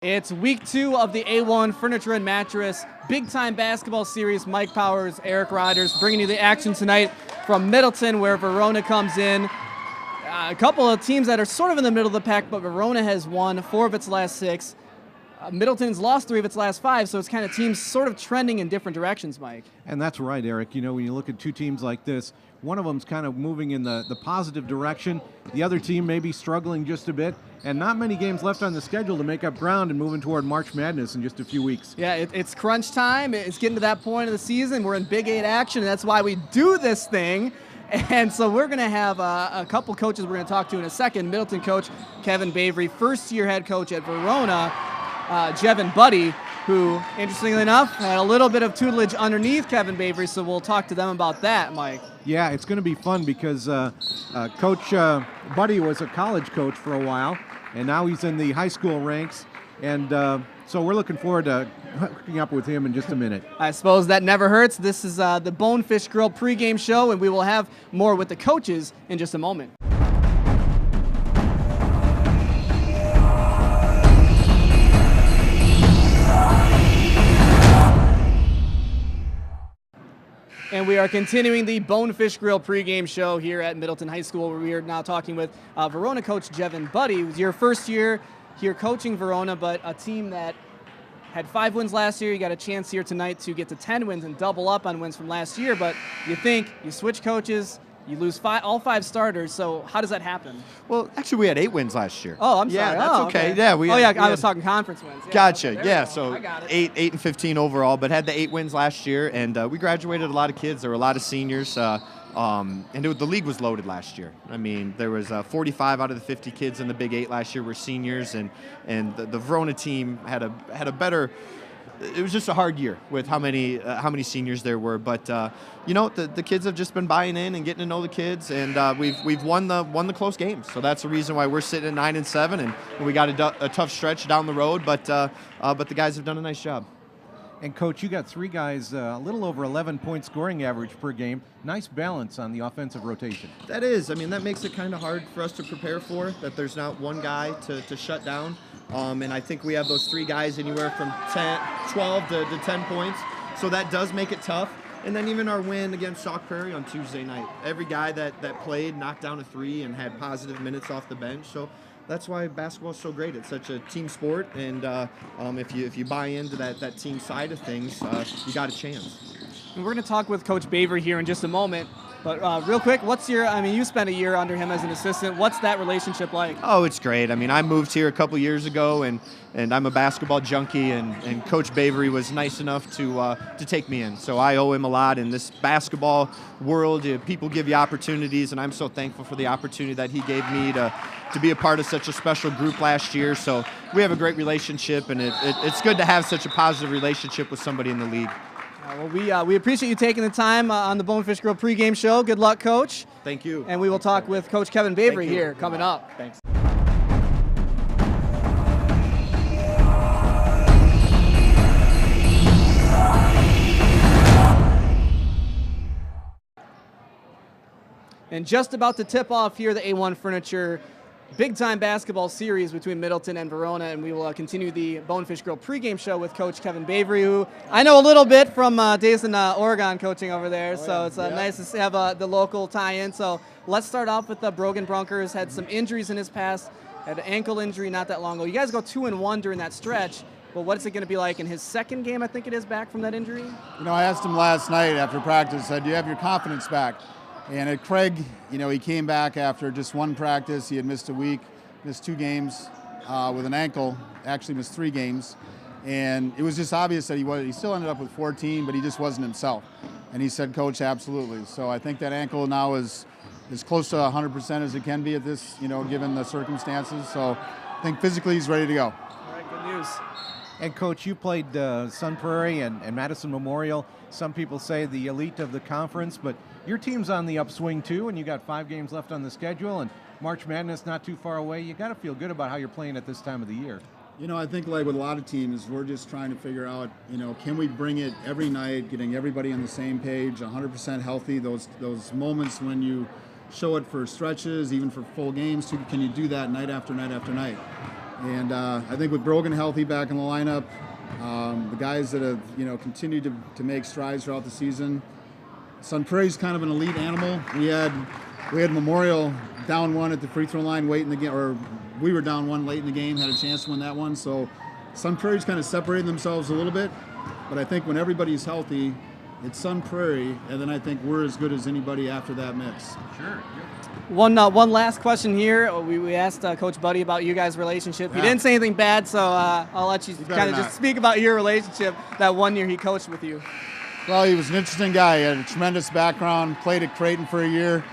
It's week 2 of the A1 Furniture and Mattress Big Time Basketball Series. Mike Powers, Eric Rodgers bringing you the action tonight from Middleton, where Verona comes in. A couple of teams that are sort of in the middle of the pack, but Verona has won 4 of its last 6. Middleton's lost 3 of its last 5, so it's kind of teams sort of trending in different directions, Mike. And that's right, Eric. You know, when you look at two teams like this, one of them's kind of moving in the positive direction. The other team may be struggling just a bit, and not many games left on the schedule to make up ground and moving toward March Madness in just a few weeks. Yeah, it's crunch time. It's getting to that point of the season. We're in Big 8 action, and that's why we do this thing. And so we're going to have a couple coaches we're going to talk to in a second. Middleton coach Kevin Bavery, first-year head coach at Verona, Jevin Buddy, who, interestingly enough, had a little bit of tutelage underneath Kevin Bavery, so we'll talk to them about that, Mike. Yeah, it's going to be fun because Coach Buddy was a college coach for a while, and now he's in the high school ranks, and so we're looking forward to hooking up with him in just a minute. I suppose that never hurts. This is the Bonefish Grill pregame show, and we will have more with the coaches in just a moment. And we are continuing the Bonefish Grill pregame show here at Middleton High School, where we are now talking with Verona coach Jevin Buddy. It was your first year here coaching Verona, but a team that had 5 wins last year. You got a chance here tonight to get to 10 wins and double up on wins from last year, but you switch coaches, you lose all 5 starters, so how does that happen? Well, actually, we had 8 wins last year. Oh, I'm sorry. Yeah, that's okay. Yeah, I was talking conference wins. Yeah, gotcha. okay, Yeah, so I got it. 8 and 15 overall, but had the 8 wins last year, and we graduated a lot of kids. There were a lot of seniors, and the league was loaded last year. I mean, there was 45 out of the 50 kids in the Big 8 last year were seniors, and the Verona team had a better. It was just a hard year with how many seniors there were, but the kids have just been buying in and getting to know the kids, and we've won the close games. So that's the reason why we're sitting at 9 and 7, and we got a tough stretch down the road, but the guys have done a nice job. And Coach, you got 3 guys, a little over 11-point scoring average per game. Nice balance on the offensive rotation. That is. I mean, that makes it kind of hard for us to prepare for, that there's not one guy to shut down. And I think we have those 3 guys anywhere from 12 to 10 points. So that does make it tough. And then even our win against Sauk Prairie on Tuesday night, every guy that played knocked down a 3 and had positive minutes off the bench. So that's why basketball is so great. It's such a team sport, and if you buy into that team side of things, you got a chance. And we're going to talk with Coach Bavery here in just a moment. But real quick, you spent a year under him as an assistant. What's that relationship like? Oh, it's great. I mean, I moved here a couple years ago, and I'm a basketball junkie, and Coach Bavery was nice enough to take me in. So I owe him a lot in this basketball world. People give you opportunities, and I'm so thankful for the opportunity that he gave me to be a part of such a special group last year. So we have a great relationship, and it's good to have such a positive relationship with somebody in the league. Well, we appreciate you taking the time on the Bonefish Grill pregame show. Good luck, Coach. Thank you. And we will talk with Coach Kevin Bavery here coming up. Thanks. And just about to tip off here the A1 Furniture Big Time Basketball Series between Middleton and Verona, and we will continue the Bonefish Grill pregame show with Coach Kevin Bavery, who I know a little bit from days in Oregon coaching over there, so it's nice to have the local tie-in. So let's start off with the Brogan Brunkers. Had some injuries in his past, had an ankle injury not that long ago. You guys go 2-1 during that stretch, but what is it going to be like in his second game, I think it is, back from that injury? You know, I asked him last night after practice, do you have your confidence back? And at Craig, he came back after just one practice. He had missed a week, missed 2 games with an ankle, actually missed 3 games. And it was just obvious that he still ended up with 14, but he just wasn't himself. And he said, Coach, absolutely. So I think that ankle now is as close to 100% as it can be at this, given the circumstances. So I think physically he's ready to go. All right, good news. And Coach, you played Sun Prairie and Madison Memorial. Some people say the elite of the conference, but your team's on the upswing too, and you got 5 games left on the schedule, and March Madness not too far away. You got to feel good about how you're playing at this time of the year. I think like with a lot of teams, we're just trying to figure out, can we bring it every night, getting everybody on the same page, 100% healthy, those moments when you show it for stretches, even for full games, can you do that night after night after night? And I think with Brogan healthy back in the lineup, the guys that have continued to make strides throughout the season. Sun Prairie's kind of an elite animal. We had Memorial down one at the free throw line late in the game, or we were down one late in the game, had a chance to win that one. So Sun Prairie's kind of separated themselves a little bit, but I think when everybody's healthy, it's Sun Prairie, and then I think we're as good as anybody after that mix. Sure. One last question here. We asked Coach Buddy about you guys' relationship. He didn't say anything bad, so I'll let you kind of just speak about your relationship that one year he coached with you. Well, he was an interesting guy. He had a tremendous background, played at Creighton for a year.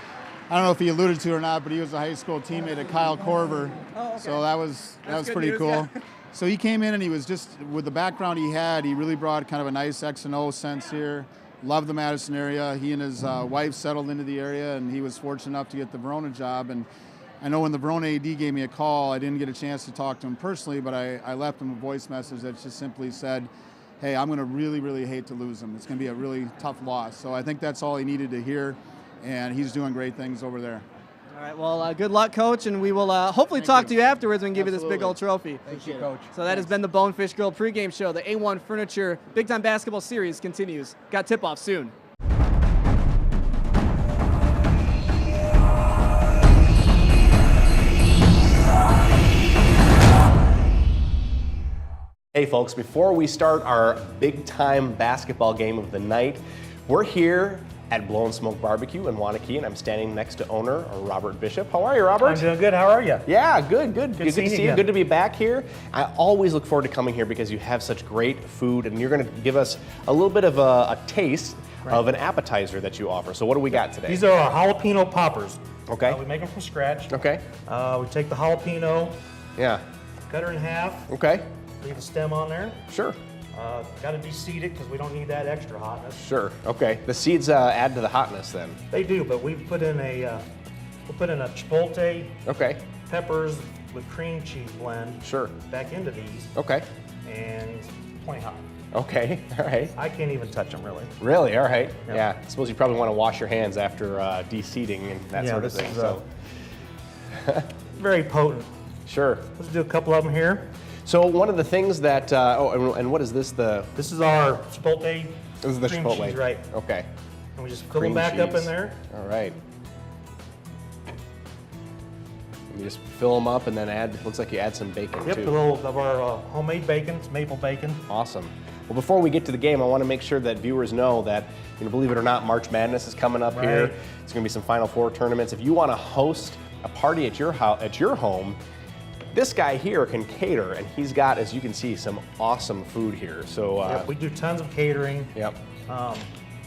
I don't know if he alluded to it or not, but he was a high school teammate of Kyle Korver. Oh, okay. So that was pretty news, cool. yeah. So he came in and he was just, with the background he had, he really brought kind of a nice X and O sense here. Loved the Madison area. He and his wife settled into the area, and he was fortunate enough to get the Verona job. And I know when the Verona AD gave me a call, I didn't get a chance to talk to him personally, but I left him a voice message that just simply said, hey, I'm going to really, really hate to lose him. It's going to be a really tough loss. So I think that's all he needed to hear, and he's doing great things over there. All right, well, good luck, Coach, and we will hopefully talk to you afterwards and give you this big old trophy. Thank you, Coach. So that has been the Bonefish Grill pregame show. The A1 Furniture Big Time Basketball Series continues. Got tip-off soon. Hey folks, before we start our big time basketball game of the night, we're here at Blow and Smoke Barbecue in Wanakee, and I'm standing next to owner Robert Bishop. How are you, Robert? I'm doing good. How are you? Yeah, good. Good to seeing you see you. again. Good to be back here. I always look forward to coming here because you have such great food, and you're going to give us a little bit of a taste of an appetizer that you offer. So what do we got today? These are our jalapeno poppers. Okay. We make them from scratch. Okay. We take the jalapeno, Yeah. cut her in half, Okay. leave the stem on there. Sure. Got to de-seed it because we don't need that extra hotness. Sure. Okay. The seeds add to the hotness then. They do, but we put in a chipotle, Okay. peppers with cream cheese blend Sure. back into these, Okay. and plenty hot. Okay. All right. I can't even touch them really. Really? All right. Yep. Yeah. I suppose you probably want to wash your hands after de-seeding and that Yeah, sort of this thing. is, So. Very potent. Sure. Let's do a couple of them here. So one of the things that and what is this? This is our chipotle This is the cream Chipotle. cheese, right? Okay. And we just fill Cream them back up cheese. in there. All right. You just fill them up and then add. Looks like you add some bacon Yep, too. a little of our homemade bacon. It's maple bacon. Awesome. Well, before we get to the game, I want to make sure that viewers know that, believe it or not, March Madness is coming up here. Right. It's going to be some Final Four tournaments. If you want to host a party at your house, at your home, this guy here can cater, and he's got, as you can see, some awesome food here. So, Yep, we do tons of catering. yep. Um,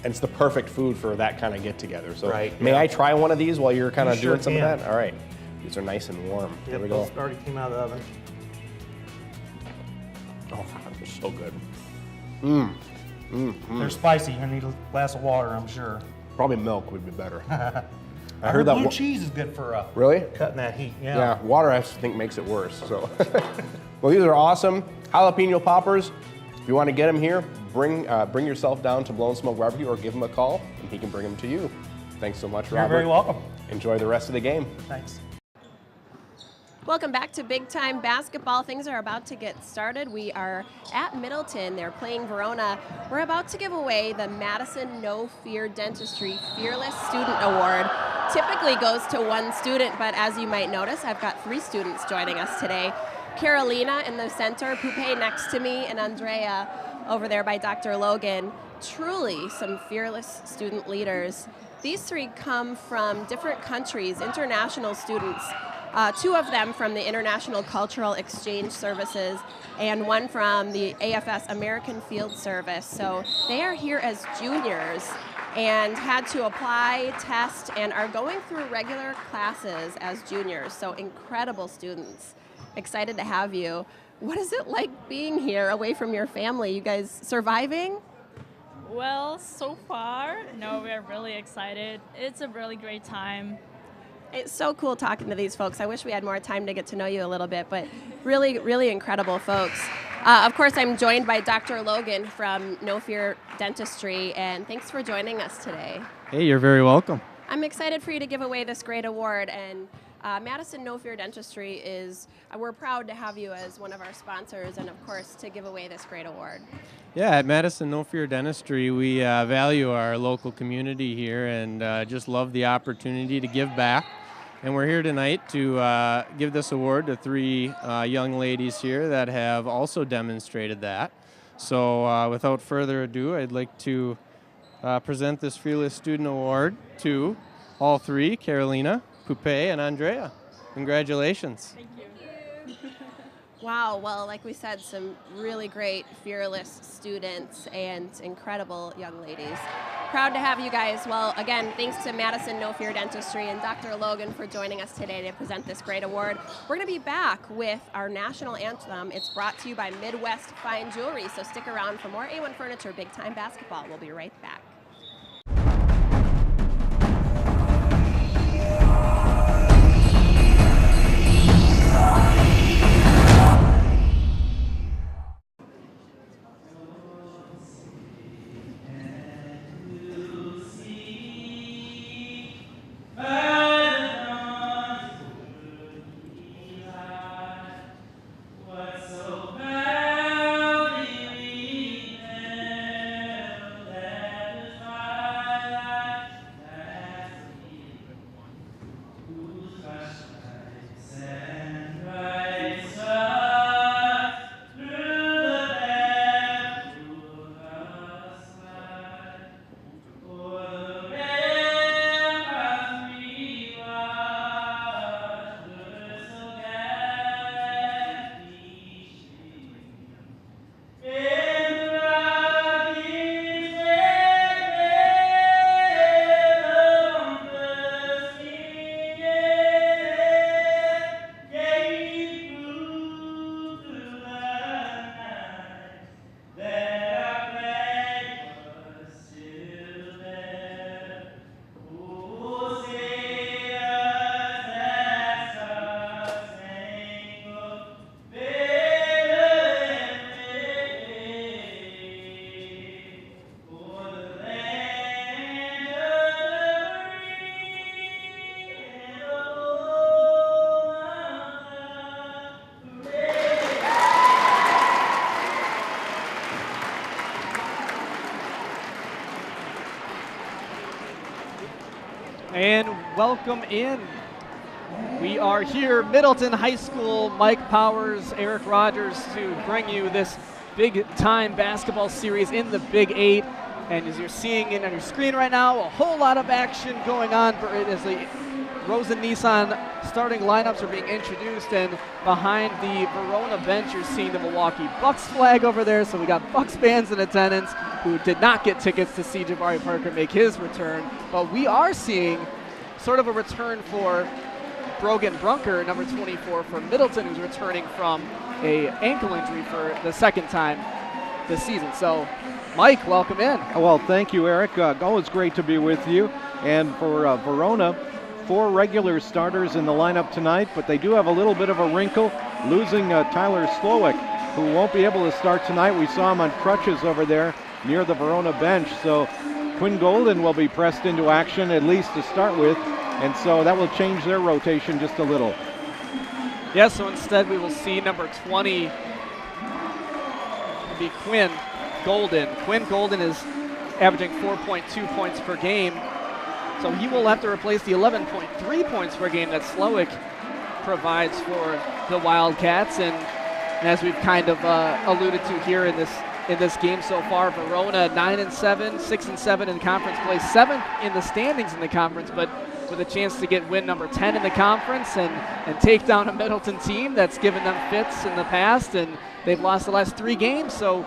And it's the perfect food for that kind of get together. So, Right, may yeah. I try one of these while you're kind You of sure doing some can. of that? All right. These are nice and warm. Here yep, we go. those already came out of the oven. Oh, they're so good. They're spicy. You need a glass of water, I'm sure. Probably milk would be better. I heard that blue wa- cheese is good for Really? cutting that heat. Yeah. Yeah, water I think makes it worse. So, well, these are awesome jalapeno poppers. If you want to get them here, bring yourself down to Blow and Smoke Barbecue or give him a call, and he can bring them to you. Thanks so much, You're Robert. very welcome. Enjoy the rest of the game. Thanks. Welcome back to Big Time Basketball. Things are about to get started. We are at Middleton. They're playing Verona. We're about to give away the Madison No Fear Dentistry Fearless Student Award. Typically goes to one student, but as you might notice, I've got 3 students joining us today. Carolina in the center, Pupe next to me, and Andrea over there by Dr. Logan. Truly some fearless student leaders. These 3 come from different countries, international students. 2 of them from the International Cultural Exchange Services and 1 from the AFS American Field Service. So they are here as juniors and had to apply, test, and are going through regular classes as juniors. So incredible students. Excited to have you. What is it like being here away from your family? You guys surviving? Well, so far, no, we're really excited. It's a really great time. It's so cool talking to these folks. I wish we had more time to get to know you a little bit, but really, really incredible folks. Of course, I'm joined by Dr. Logan from No Fear Dentistry, and thanks for joining us today. Hey, you're very welcome. I'm excited for you to give away this great award, and Madison No Fear Dentistry is, we're proud to have you as one of our sponsors and, of course, to give away this great award. Yeah, at Madison No Fear Dentistry, we value our local community here and just love the opportunity to give back. And we're here tonight to give this award to 3 young ladies here that have also demonstrated that. So without further ado, I'd like to present this Fearless Student Award to all 3, Carolina, Poupe, and Andrea. Congratulations. Thank you. Wow, well, like we said, some really great fearless students and incredible young ladies. Proud to have you guys. Well, again, thanks to Madison No Fear Dentistry and Dr. Logan for joining us today to present this great award. We're going to be back with our national anthem. It's brought to you by Midwest Fine Jewelry, so stick around for more A1 Furniture Big Time Basketball. We'll be right back. And welcome in. We are here, Middleton High School, Mike Powers, Eric Rogers, to bring you this big-time basketball series in the Big 8. And as you're seeing it on your screen right now, a whole lot of action going on as the Rosen Nissan starting lineups are being introduced. And behind the Verona bench, you're seeing the Milwaukee Bucks flag over there. So we got Bucks fans in attendance who did not get tickets to see Jabari Parker make his return. But we are seeing sort of a return for Brogan Brunker, number 24 for Middleton, who's returning from a ankle injury for the second time this season. So, Mike, welcome in. Well, thank you, Eric. Always great to be with you. And for Verona, 4 regular starters in the lineup tonight, but they do have a little bit of a wrinkle, losing Tyler Slowick, who won't be able to start tonight. We saw him on crutches over there near the Verona bench. So Quinn Golden will be pressed into action, at least to start with, and so that will change their rotation just a little. Yeah, so instead we will see number 20 be Quinn Golden. Quinn Golden is averaging 4.2 points per game, so he will have to replace the 11.3 points per game that Slowick provides for the Wildcats. And as we've kind of alluded to here in this game so far, Verona 9-7, 6-7 in conference play, 7th in the standings in the conference, but with a chance to get win number 10 in the conference and take down a Middleton team that's given them fits in the past, and they've lost the last 3 games. So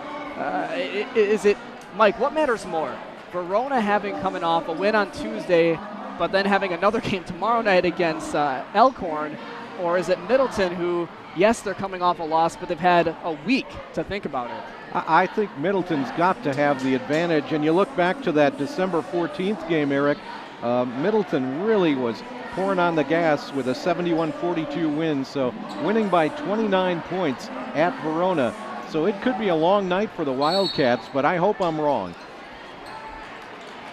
is it, Mike, what matters more? Verona coming off a win on Tuesday, but then having another game tomorrow night against Elkhorn, or is it Middleton who, yes, they're coming off a loss, but they've had a week to think about it? I think Middleton's got to have the advantage, and you look back to that December 14th game, Eric, Middleton really was pouring on the gas with a 71-42 win, so winning by 29 points at Verona. So it could be a long night for the Wildcats, but I hope I'm wrong.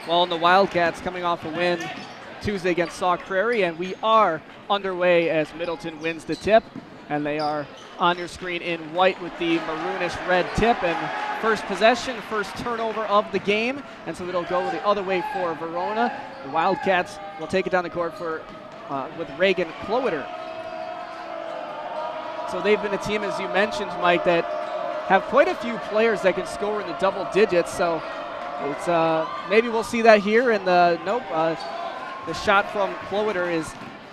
Well, and the Wildcats coming off a win Tuesday against Sauk Prairie, and we are underway as Middleton wins the tip, and they are on your screen in white with the maroonish red tip, and first possession, first turnover of the game, and so it'll go the other way for Verona. The Wildcats will take it down the court for with Reagan Cloeter. So they've been a team, as you mentioned, Mike, that have quite a few players that can score in the double digits, so it's maybe we'll see that here, and the shot from Cloeter is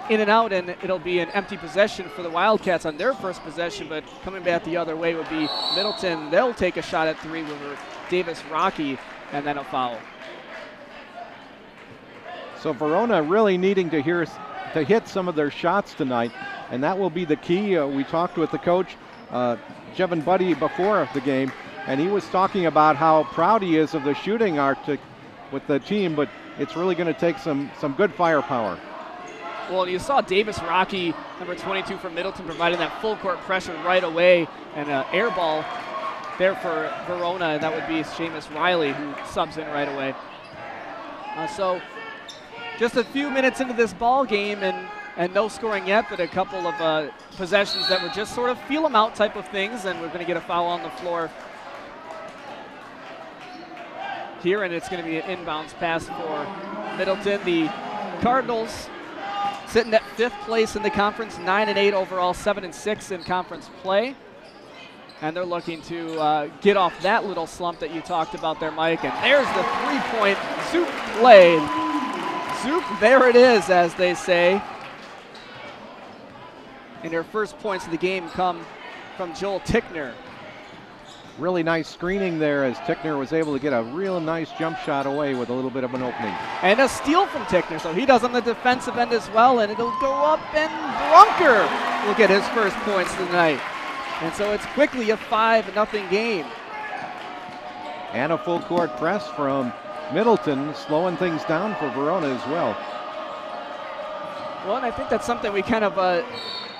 in and out, and it'll be an empty possession for the Wildcats on their first possession, but coming back the other way would be Middleton. They'll take a shot at three with Davis Rocky, and then a foul. So Verona really needing to hit some of their shots tonight, and that will be the key. We talked with the coach, Jevin Buddy, before the game, and he was talking about how proud he is of the shooting with the team, but it's really going to take some good firepower. Well, you saw Davis Rocky, number 22 from Middleton, providing that full court pressure right away, and an air ball there for Verona, and that would be Seamus Riley, who subs in right away. So just a few minutes into this ball game, and no scoring yet, but a couple of possessions that were just sort of feel them out type of things, and we're going to get a foul on the floor here, and it's going to be an inbounds pass for Middleton. The Cardinals sitting at 5th place in the conference, 9-8 overall, 7-6 in conference play. And they're looking to get off that little slump that you talked about there, Mike. And there's the three-point Zoop play. Zoop, there it is, as they say. And their first points of the game come from Joel Tickner. Really nice screening there as Tickner was able to get a real nice jump shot away with a little bit of an opening. And a steal from Tickner, so he does on the defensive end as well, and it'll go up, and Brunker will get his first points tonight. And so it's quickly a 5-0 game. And a full court press from Middleton, slowing things down for Verona as well. Well, and I think that's something we kind of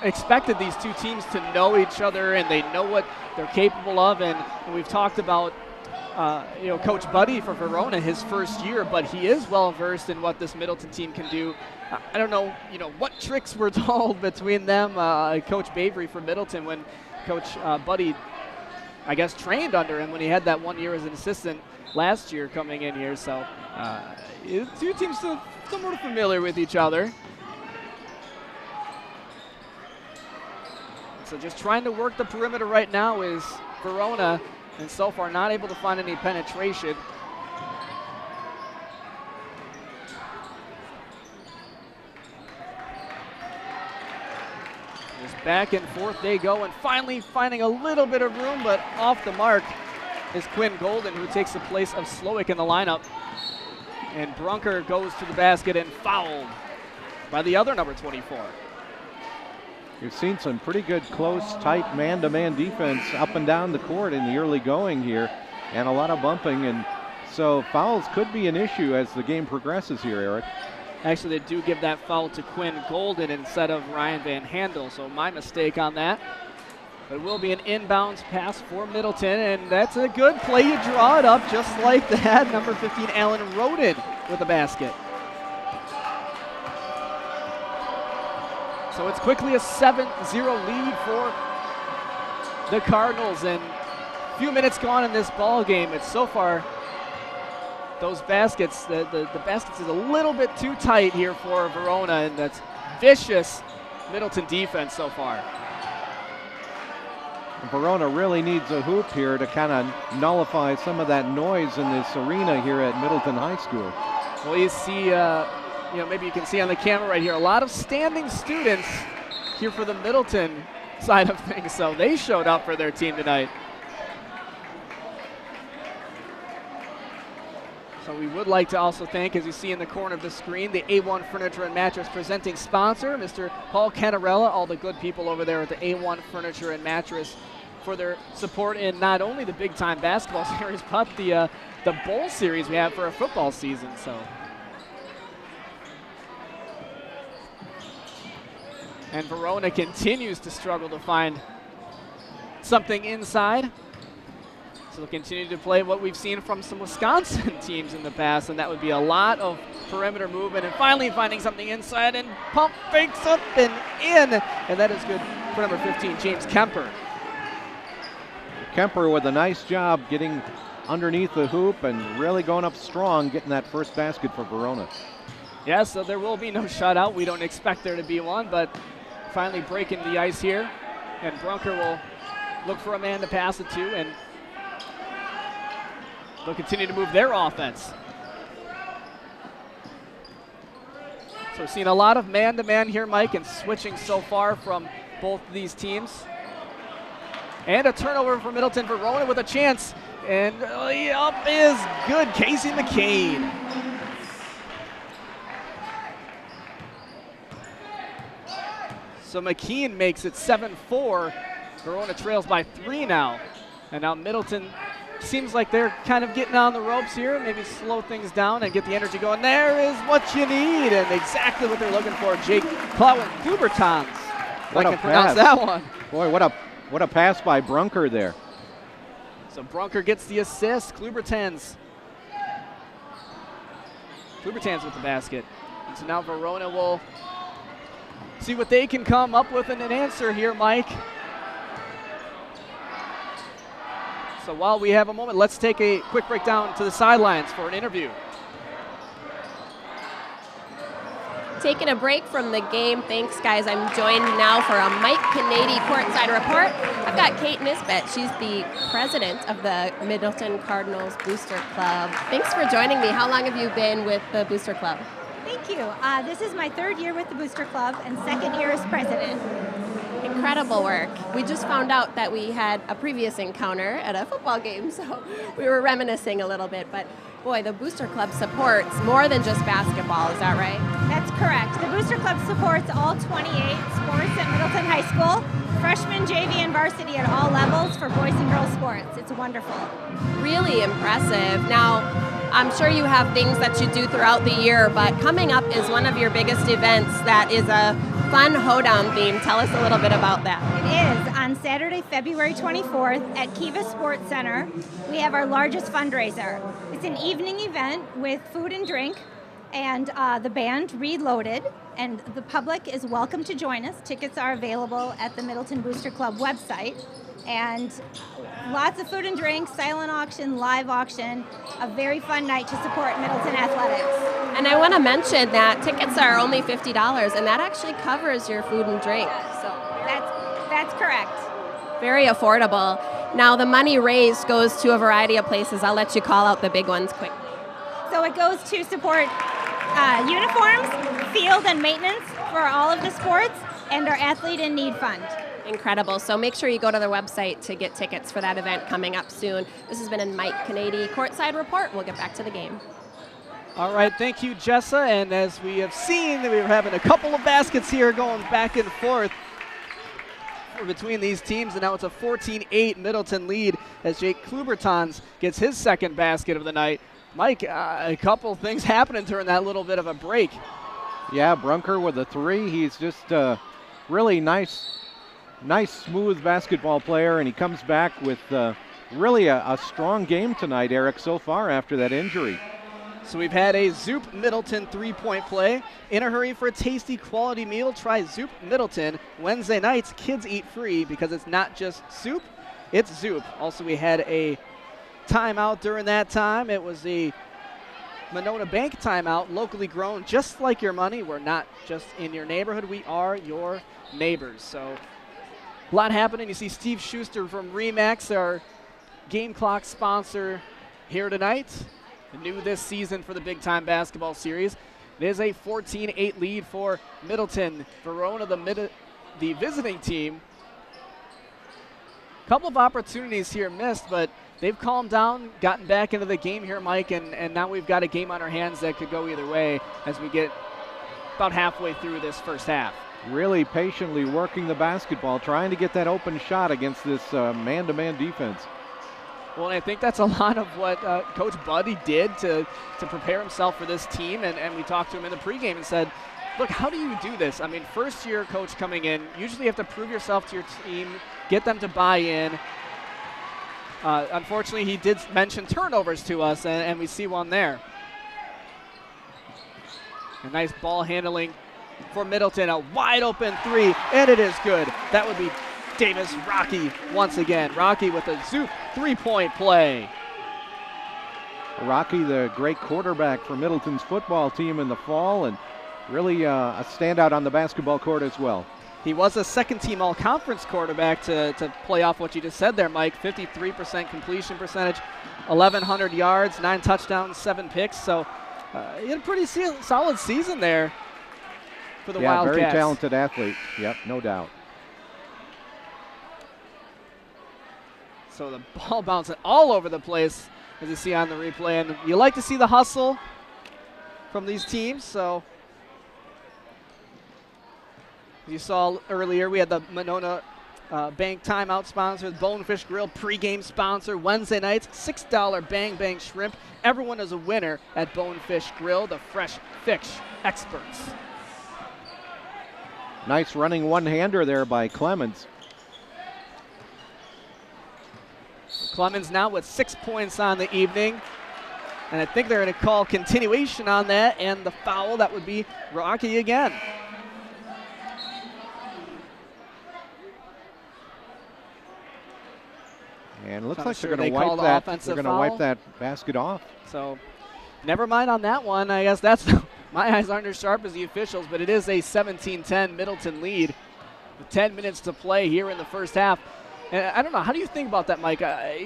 expected these two teams to know each other, and they know what they're capable of, and we've talked about Coach Buddy for Verona, his first year, but he is well versed in what this Middleton team can do. I don't know, what tricks were told between them, Coach Bavery for Middleton, when Coach Buddy, I guess, trained under him when he had that 1 year as an assistant last year coming in here. So two teams still somewhat familiar with each other. So just trying to work the perimeter right now is Verona, and so far not able to find any penetration. Just back and forth they go, and finally finding a little bit of room, but off the mark is Quinn Golden, who takes the place of Slowick in the lineup. And Brunker goes to the basket and fouled by the other number 24. You've seen some pretty good close, tight man-to-man defense up and down the court in the early going here, and a lot of bumping, and so fouls could be an issue as the game progresses here, Eric. Actually, they do give that foul to Quinn Golden instead of Ryan Van Handel, so my mistake on that. But it will be an inbounds pass for Middleton, and that's a good play. You draw it up just like that. Number 15, Alan Roden with a basket. So it's quickly a 7-0 lead for the Cardinals, and a few minutes gone in this ball game. It's so far those baskets, the baskets is a little bit too tight here for Verona, and that's vicious Middleton defense so far. Verona really needs a hoop here to kind of nullify some of that noise in this arena here at Middleton High School. Well, you see, maybe you can see on the camera right here, a lot of standing students here for the Middleton side of things, so they showed up for their team tonight. So we would like to also thank, as you see in the corner of the screen, the A1 Furniture and Mattress presenting sponsor, Mr. Paul Canarella, all the good people over there at the A1 Furniture and Mattress for their support in not only the big time basketball series, but the bowl series we have for a football season. So. And Verona continues to struggle to find something inside. So they'll continue to play what we've seen from some Wisconsin teams in the past, and that would be a lot of perimeter movement, and finally finding something inside, and pump fakes up and in, and that is good for number 15, James Kemper. Kemper with a nice job getting underneath the hoop and really going up strong, getting that first basket for Verona. Yeah, so there will be no shutout. We don't expect there to be one, but finally breaking the ice here, and Brunker will look for a man to pass it to, and they'll continue to move their offense. So we're seeing a lot of man-to-man here, Mike, and switching so far from both of these teams. And a turnover for Middleton. Verona with a chance, and up is good. Casey McCain. So McKean makes it 7-4. Verona trails by 3 now. And now Middleton seems like they're kind of getting on the ropes here, maybe slow things down and get the energy going. There is what you need, and exactly what they're looking for. Jake Klubertans. What I a can pronounce pass. that one. Boy, what a pass by Brunker there. So Brunker gets the assist. Klubertans with the basket. And so now Verona will see what they can come up with in an answer here, Mike. So while we have a moment, let's take a quick break down to the sidelines for an interview. Taking a break from the game. Thanks, guys. I'm joined now for a Mike Canady courtside report. I've got Kate Nisbet. She's the president of the Middleton Cardinals Booster Club. Thanks for joining me. How long have you been with the Booster Club? Thank you. This is my 3rd year with the Booster Club and 2nd year as president. Incredible work. We just found out that we had a previous encounter at a football game, so we were reminiscing a little bit. But boy, the Booster Club supports more than just basketball, is that right? That's correct. The Booster Club supports all 28 sports at Middleton High School, freshman, JV, and varsity at all levels for boys and girls sports. It's wonderful. Really impressive. Now, I'm sure you have things that you do throughout the year, but coming up is one of your biggest events that is a fun hoedown theme. Tell us a little bit about that. It is on Saturday, February 24th at Kiva Sports Center. We have our largest fundraiser. It's an evening event with food and drink, and the band Reloaded, and the public is welcome to join us. Tickets are available at the Middleton Booster Club website, and lots of food and drink, silent auction, live auction, a very fun night to support Middleton athletics. And I want to mention that tickets are only $50, and that actually covers your food and drink. So that's correct. Very affordable. Now, the money raised goes to a variety of places. I'll let you call out the big ones quickly. So it goes to support uniforms, field and maintenance for all of the sports, and our Athlete in Need Fund. Incredible. So make sure you go to their website to get tickets for that event coming up soon. This has been a Mike Canady courtside report. We'll get back to the game. All right, thank you, Jessa. And as we have seen, we were having a couple of baskets here going back and forth between these teams, and now it's a 14-8 Middleton lead as Jake Klubertans gets his 2nd basket of the night. Mike, a couple things happening during that little bit of a break. Yeah, Brunker with a 3. He's just really nice, smooth basketball player, and he comes back with really a strong game tonight, Eric, so far after that injury. So we've had a Zoop Middleton 3-point play. In a hurry for a tasty quality meal, try Zoop Middleton. Wednesday nights, kids eat free because it's not just soup, it's Zoop. Also, we had a timeout during that time. It was the Monona Bank timeout, locally grown, just like your money. We're not just in your neighborhood, we are your neighbors. So a lot happening. You see Steve Schuster from Remax, our game clock sponsor here tonight. New this season for the Big Time Basketball Series. It is a 14-8 lead for Middleton. Verona, the visiting team. Couple of opportunities here missed, but they've calmed down, gotten back into the game here, Mike, and now we've got a game on our hands that could go either way as we get about halfway through this first half. Really patiently working the basketball, trying to get that open shot against this man-to-man defense. Well, and I think that's a lot of what Coach Buddy did to prepare himself for this team, and we talked to him in the pregame and said, look, how do you do this? I mean, first-year coach coming in, usually you have to prove yourself to your team, get them to buy in, Unfortunately, he did mention turnovers to us, and we see one there. A nice ball handling for Middleton, a wide open three, and it is good. That would be Davis Rocky once again. Rocky with a Zoop 3-point play. Rocky, the great quarterback for Middleton's football team in the fall, and really a standout on the basketball court as well. He was a second-team all-conference quarterback to play off what you just said there, Mike. 53% completion percentage, 1,100 yards, 9 touchdowns, 7 picks. So he had a pretty solid season there for the Wildcats. Yeah, very talented athlete. Yep, no doubt. So the ball bouncing all over the place, as you see on the replay. And you like to see the hustle from these teams. So you saw earlier, we had the Monona Bank timeout sponsor, the Bonefish Grill pregame sponsor. Wednesday nights, $6 Bang Bang Shrimp. Everyone is a winner at Bonefish Grill, the fresh fish experts. Nice running one-hander there by Clemens. Clemens now with 6 points on the evening. And I think they're going to call continuation on that, and the foul, that would be Rocky again. And it looks like Sure they're going to wipe that. Offensive They're going to wipe foul. that basket off. So never mind on that one. I guess that's my eyes aren't as sharp as the officials, but it is a 17-10 Middleton lead with 10 minutes to play here in the first half. And I don't know, how do you think about that, Mike?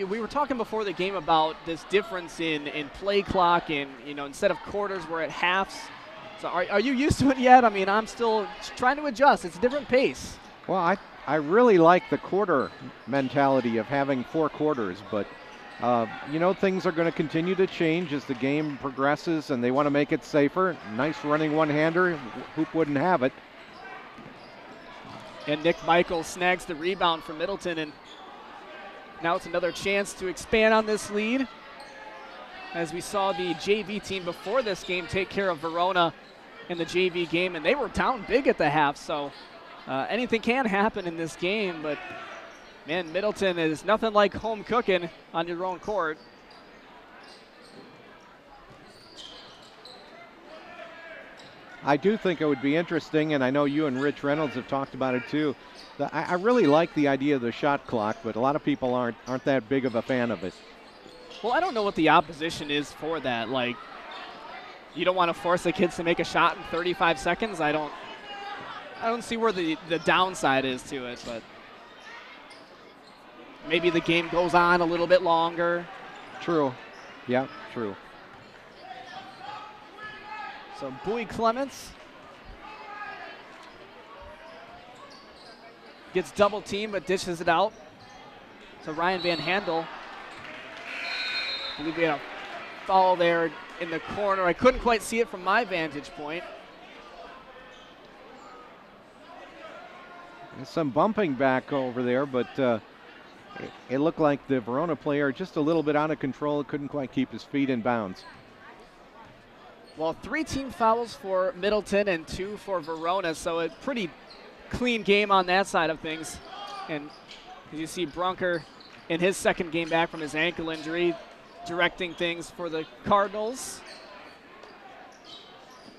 We were talking before the game about this difference in play clock, and instead of quarters, we're at halves. So are you used to it yet? I mean, I'm still trying to adjust. It's a different pace. Well, I really like the quarter mentality of having 4 quarters, but things are going to continue to change as the game progresses, and they want to make it safer. Nice running one-hander. Hoop wouldn't have it. And Nick Michael snags the rebound for Middleton, and now it's another chance to expand on this lead. As we saw the JV team before this game take care of Verona in the JV game, and they were down big at the half, so anything can happen in this game, but man, Middleton is nothing like home cooking on your own court. I do think it would be interesting, and I know you and Rich Reynolds have talked about it too. I really like the idea of the shot clock, but a lot of people aren't that big of a fan of it. Well, I don't know what the opposition is for that. Like, you don't want to force the kids to make a shot in 35 seconds. I don't see where the downside is to it, but maybe the game goes on a little bit longer. True. Yeah, true. So Bowie Clements gets double teamed but dishes it out. So Ryan Van Handel. I believe we had a foul there in the corner. I couldn't quite see it from my vantage point. There's some bumping back over there, but it looked like the Verona player just a little bit out of control. Couldn't quite keep his feet in bounds. Well, 3 team fouls for Middleton and 2 for Verona, so a pretty clean game on that side of things. And as you see, Brunker in his second game back from his ankle injury, directing things for the Cardinals.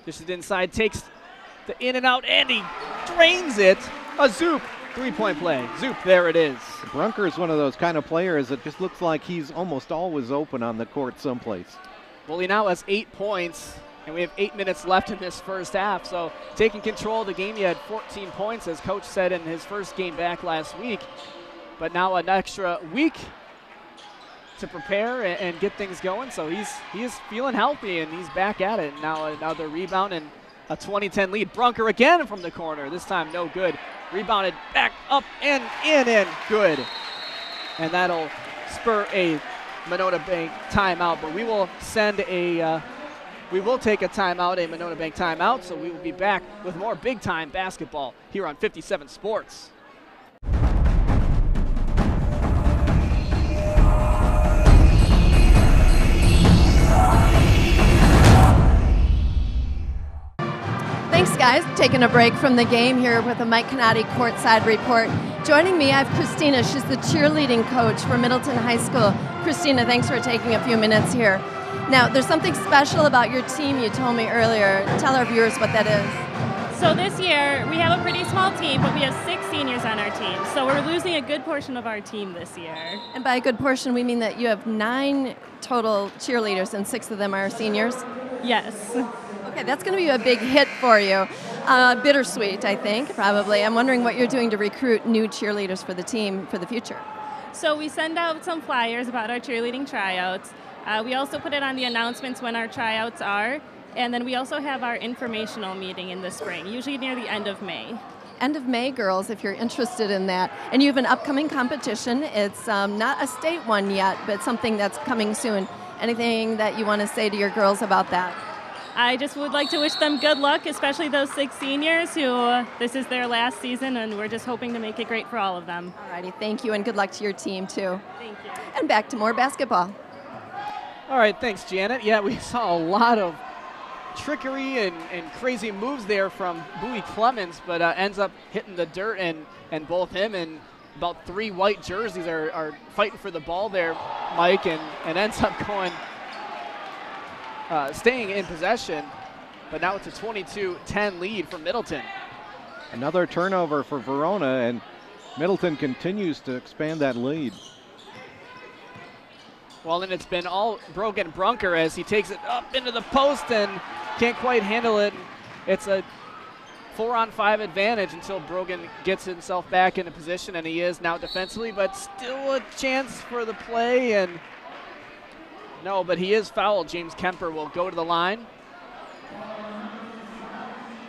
Dishes inside, takes the in and out, and he drains it. A Zoop 3-point play. Zoop, there it is. Brunker is one of those kind of players that just looks like he's almost always open on the court someplace. Well, he now has 8 points, and we have 8 minutes left in this first half. So taking control of the game, he had 14 points, as Coach said in his first game back last week. But now an extra week to prepare and get things going. So he is feeling healthy, and he's back at it. Now another rebound and a 20-10 lead. Brunker again from the corner. This time no good. Rebounded back up and in and good. And that'll spur a Monona Bank timeout. But we will we will take a timeout, a Monona Bank timeout. So we will be back with more big time basketball here on 57 Sports. Thanks, guys. Taking a break from the game here with a Mike Canati courtside report. Joining me, I have Christina. She's the cheerleading coach for Middleton High School. Christina, thanks for taking a few minutes here. Now, there's something special about your team you told me earlier. Tell our viewers what that is. So this year, we have a pretty small team, but we have 6 seniors on our team. So we're losing a good portion of our team this year. And by a good portion, we mean that you have 9 total cheerleaders and 6 of them are seniors? Yes. Okay, that's going to be a big hit for you. Bittersweet, I think, probably. I'm wondering what you're doing to recruit new cheerleaders for the team for the future. So we send out some flyers about our cheerleading tryouts. We also put it on the announcements when our tryouts are. And then we also have our informational meeting in the spring, usually near the end of May. End of May, girls, if you're interested in that. And you have an upcoming competition. It's not a state one yet, but something that's coming soon. Anything that you want to say to your girls about that? I just would like to wish them good luck, especially those 6 seniors who this is their last season, and we're just hoping to make it great for all of them. All righty, thank you, and good luck to your team, too. Thank you. And back to more basketball. All right, thanks, Janet. Yeah, we saw a lot of trickery and crazy moves there from Bowie Clemens, but ends up hitting the dirt, and both him and about 3 white jerseys are fighting for the ball there, Mike, and ends up going, staying in possession, but now it's a 22-10 lead for Middleton. Another turnover for Verona, and Middleton continues to expand that lead. Well, and it's been all Brogan Brunker as he takes it up into the post and can't quite handle it. It's a 4-on-5 advantage until Brogan gets himself back into position, and he is now defensively, but still a chance for the play. And no, but he is fouled. James Kemper will go to the line.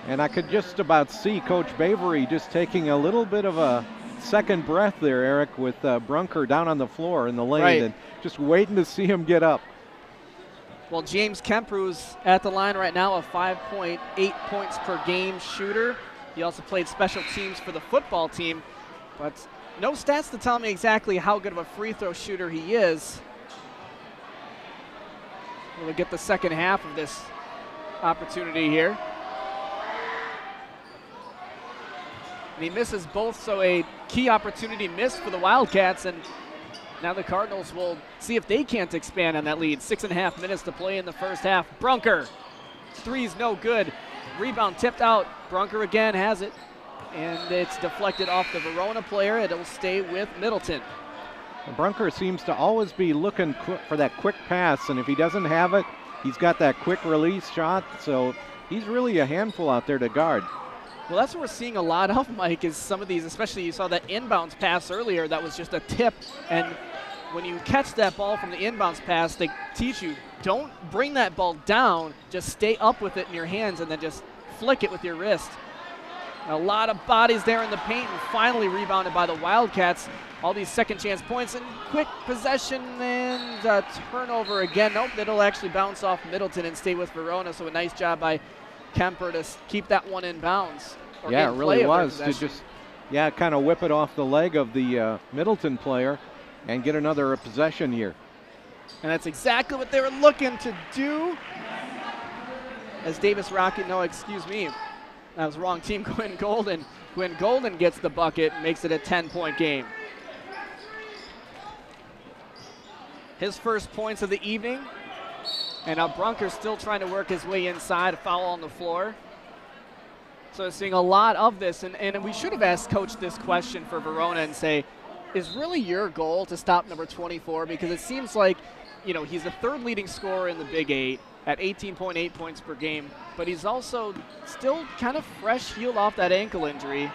And I could just about see Coach Bavery just taking a little bit of a second breath there, Eric, with Brunker down on the floor in the lane, right, and just waiting to see him get up. Well, James Kemper, who's at the line right now, a 5.8 points per game shooter. He also played special teams for the football team, but no stats to tell me exactly how good of a free throw shooter he is. We'll get the second half of this opportunity here. And he misses both, so a key opportunity missed for the Wildcats, and now the Cardinals will see if they can't expand on that lead. 6.5 minutes to play in the first half. Brunker, three's no good. Rebound tipped out. Brunker again has it, and it's deflected off the Verona player. It'll stay with Middleton. Brunker seems to always be looking for that quick pass, and if he doesn't have it, he's got that quick release shot, so he's really a handful out there to guard. Well, that's what we're seeing a lot of, Mike, is some of these, especially you saw that inbounds pass earlier, that was just a tip, and when you catch that ball from the inbounds pass, they teach you, don't bring that ball down, just stay up with it in your hands and then just flick it with your wrist. A lot of bodies there in the paint, and finally rebounded by the Wildcats. All these second chance points and quick possession and a turnover again. Nope, it'll actually bounce off Middleton and stay with Verona, so a nice job by Kemper to keep that one in bounds. Yeah, it really was to just, kind of whip it off the leg of the Middleton player and get another possession here. And that's exactly what they were looking to do. As Davis Rocket, no, excuse me, that was the wrong team, Quinn Golden. Quinn Golden gets the bucket, makes it a 10-point game. His first points of the evening. And now Brunker's still trying to work his way inside, a foul on the floor. So we're seeing a lot of this, and we should have asked Coach this question for Verona and say, is really your goal to stop number 24? Because it seems like, you know, he's the 3rd leading scorer in the Big 8 at 18.8 points per game, but he's also still kind of fresh, healed off that ankle injury.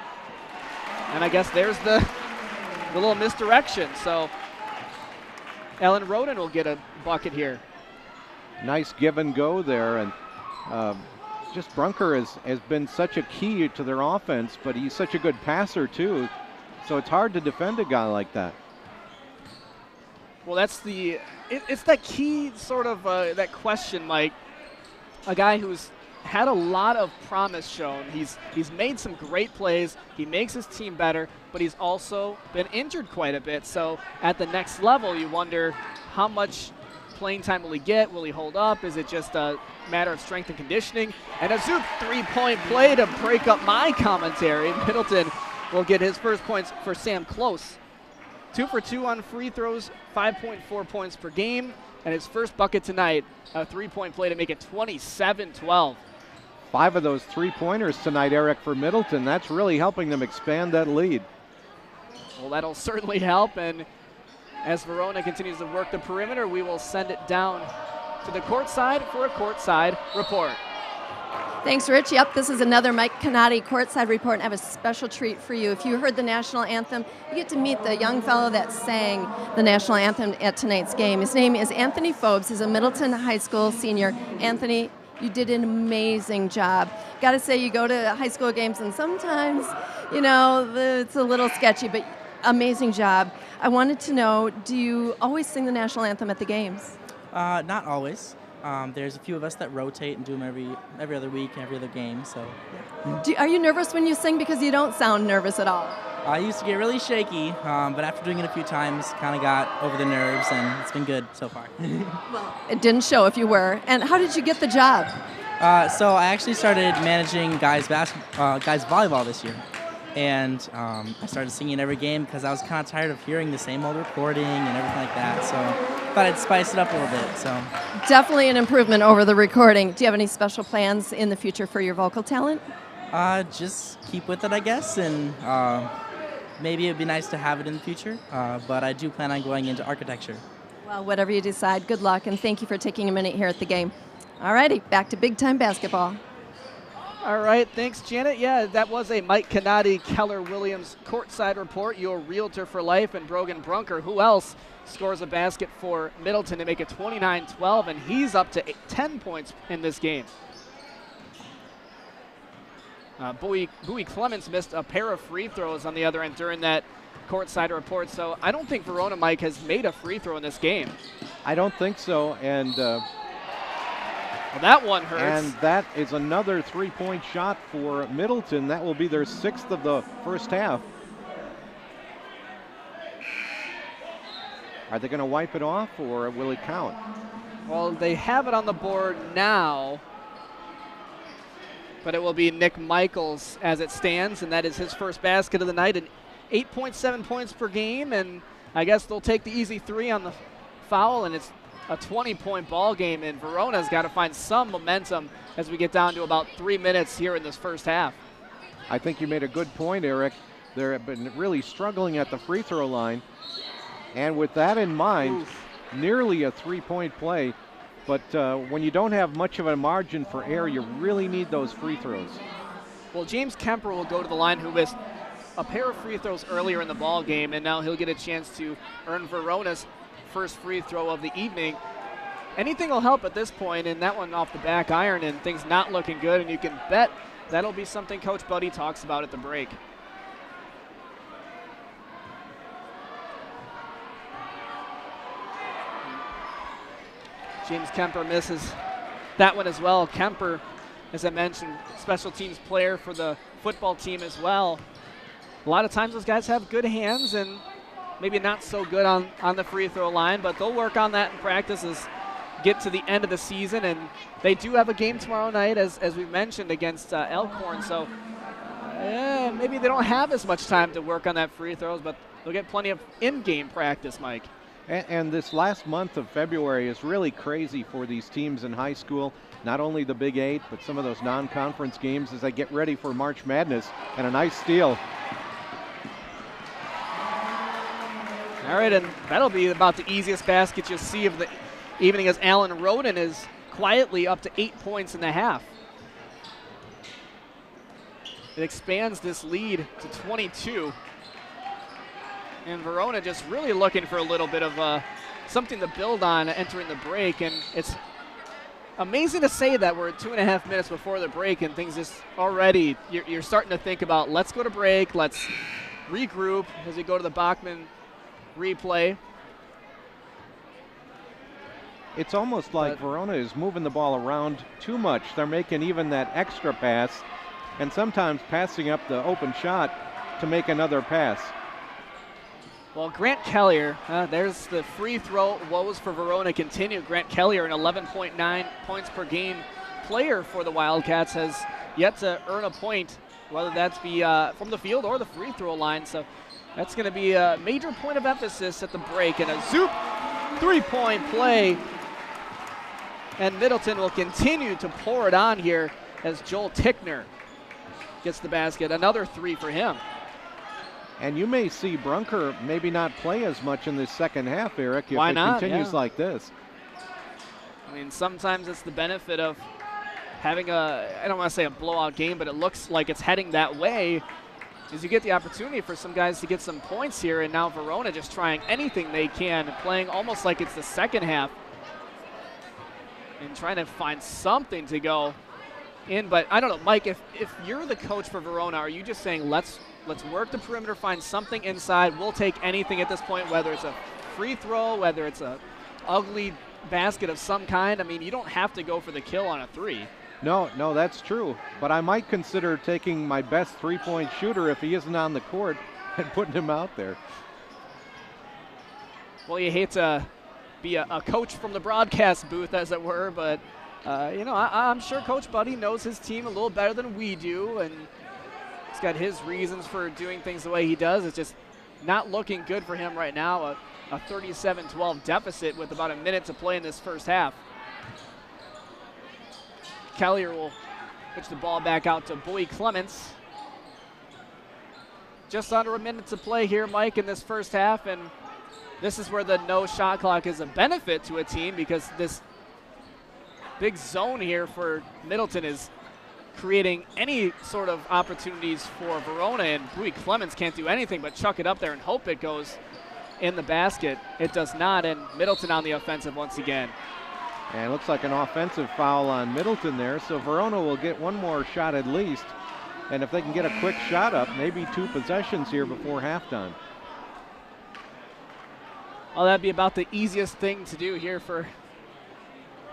And I guess there's the little misdirection. So Ellen Roden will get a bucket here. Nice give and go there, and just Brunker has been such a key to their offense, but he's such a good passer too, so it's hard to defend a guy like that. Well, that's it's that key sort of that question, Mike. A guy who's had a lot of promise shown. He's made some great plays. He makes his team better, but he's also been injured quite a bit. So at the next level, you wonder how much playing time will he get? Will he hold up? Is it just a matter of strength and conditioning? And a Zoop 3-point play to break up my commentary. Middleton will get his first points for Sam Close. 2 for 2 on free throws, 5.4 points per game, and his first bucket tonight, a 3-point play to make it 27-12. 5 of those 3-pointers tonight, Eric, for Middleton. That's really helping them expand that lead. Well, that'll certainly help, and as Verona continues to work the perimeter, we will send it down to the courtside for a courtside report. Thanks, Rich. Yep, this is another Mike Canati courtside report, and I have a special treat for you. If you heard the national anthem, you get to meet the young fellow that sang the national anthem at tonight's game. His name is Anthony Phobes. He's a Middleton High School senior. Anthony, you did an amazing job. Got to say, you go to high school games, and sometimes, you know, it's a little sketchy, but amazing job. I wanted to know, do you always sing the national anthem at the games? Not always. There's a few of us that rotate and do them every other week, every other game. So, yeah. Are you nervous when you sing? Because you don't sound nervous at all. I used to get really shaky, but after doing it a few times, kind of got over the nerves, and it's been good so far. Well, it didn't show if you were. And how did you get the job? So I actually started managing guys volleyball this year. And I started singing every game because I was kind of tired of hearing the same old recording and everything like that. So I thought I'd spice it up a little bit. So definitely an improvement over the recording. Do you have any special plans in the future for your vocal talent? Just keep with it, I guess, and maybe it'd be nice to have it in the future. But I do plan on going into architecture. Well, whatever you decide, good luck, and thank you for taking a minute here at the game. All righty, back to big time basketball. All right, thanks, Janet. Yeah, that was a Mike Canati, Keller Williams courtside report. Your realtor for life, and Brogan Brunker. Who else scores a basket for Middleton to make it 29-12, and he's up to 10 points in this game. Bowie Clements missed a pair of free throws on the other end during that courtside report, so I don't think Verona, Mike, has made a free throw in this game. I don't think so, and well, that one hurts. And that is another 3-point shot for Middleton. That will be their 6th of the first half. Are they going to wipe it off, or will it count? Well, they have it on the board now, but it will be Nick Michaels as it stands, and that is his first basket of the night, and 8.7 points per game, and I guess they'll take the easy 3 on the foul, and it's a 20-point ball game, and Verona's got to find some momentum as we get down to about 3 minutes here in this first half. I think you made a good point, Eric. They've been really struggling at the free throw line, and with that in mind, nearly a 3-point play, but when you don't have much of a margin for error, you really need those free throws. Well, James Kemper will go to the line, who missed a pair of free throws earlier in the ball game, and now he'll get a chance to earn Verona's first free throw of the evening. Anything will help at this point, and that one off the back iron, and things not looking good, and you can bet that'll be something Coach Buddy talks about at the break. James Kemper misses that one as well. Kemper, as I mentioned, special teams player for the football team as well. A lot of times those guys have good hands, and maybe not so good on the free throw line, but they'll work on that in practice as get to the end of the season. And they do have a game tomorrow night, as we mentioned, against Elkhorn. So maybe they don't have as much time to work on that free throws, but they'll get plenty of in-game practice, Mike. And this last month of February is really crazy for these teams in high school. Not only the Big 8, but some of those non-conference games as they get ready for March Madness. And a nice steal. All right, and that'll be about the easiest basket you'll see of the evening, as Alan Roden is quietly up to 8 points in the half. It expands this lead to 22. And Verona just really looking for a little bit of something to build on entering the break. And it's amazing to say that we're 2.5 minutes before the break, and things just already, you're starting to think about, let's go to break, let's regroup as we go to the Bachman replay. It's almost like Verona is moving the ball around too much. They're making even that extra pass, and sometimes passing up the open shot to make another pass. Well, Grant Kellier, there's the free throw woes for Verona continue. Grant Kellier, an 11.9 points per game player for the Wildcats, has yet to earn a point whether that's be from the field or the free throw line. So that's going to be a major point of emphasis at the break, and a Zoop three-point play. And Middleton will continue to pour it on here as Joel Tickner gets the basket. Another three for him. And you may see Brunker maybe not play as much in this second half, Eric, if Why it not? continues Yeah. like this. I mean, sometimes it's the benefit of having I don't want to say a blowout game, but it looks like it's heading that way, is you get the opportunity for some guys to get some points here, and now Verona just trying anything they can, playing almost like it's the second half and trying to find something to go in. But I don't know, Mike, if you're the coach for Verona, are you just saying let's work the perimeter, find something inside, we'll take anything at this point, whether it's a free throw, whether it's a ugly basket of some kind? I mean, you don't have to go for the kill on a three. No, that's true. But I might consider taking my best three-point shooter if he isn't on the court and putting him out there. Well, you hate to be a coach from the broadcast booth, as it were, but, I'm sure Coach Buddy knows his team a little better than we do, and he's got his reasons for doing things the way he does. It's just not looking good for him right now. A 37-12 deficit with about a minute to play in this first half. Kellier will pitch the ball back out to Bowie Clements. Just under a minute to play here, Mike, in this first half, and this is where the no shot clock is a benefit to a team, because this big zone here for Middleton is creating any sort of opportunities for Verona, and Bowie Clements can't do anything but chuck it up there and hope it goes in the basket. It does not, and Middleton on the offensive once again. And it looks like an offensive foul on Middleton there, so Verona will get one more shot at least. And if they can get a quick shot up, maybe 2 possessions here before halftime. Well, that'd be about the easiest thing to do here for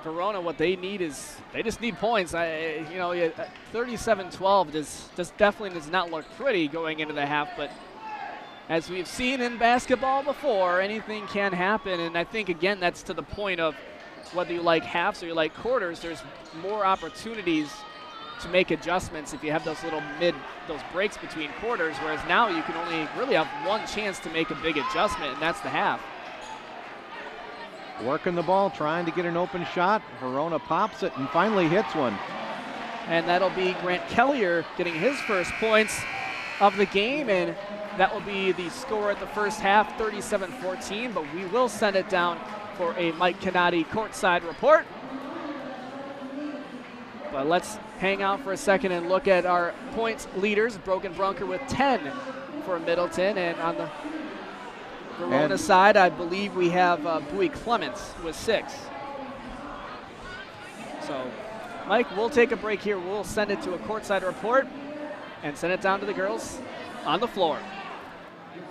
Verona. What they need is, they just need points. 37-12 definitely does not look pretty going into the half, but as we've seen in basketball before, anything can happen. And I think, again, that's to the point of whether you like halves or you like quarters, there's more opportunities to make adjustments if you have those breaks between quarters, whereas now you can only really have one chance to make a big adjustment, and that's the half. Working the ball, trying to get an open shot. Verona pops it and finally hits one. And that'll be Grant Kellier getting his first points of the game, and that will be the score at the first half, 37-14, but we will send it down for a Mike Canati courtside report. But let's hang out for a second and look at our points leaders. Brogan Brunker with 10 for Middleton, and on the Verona side, I believe we have Bowie Clements with 6. So, Mike, we'll take a break here. We'll send it to a courtside report and send it down to the girls on the floor.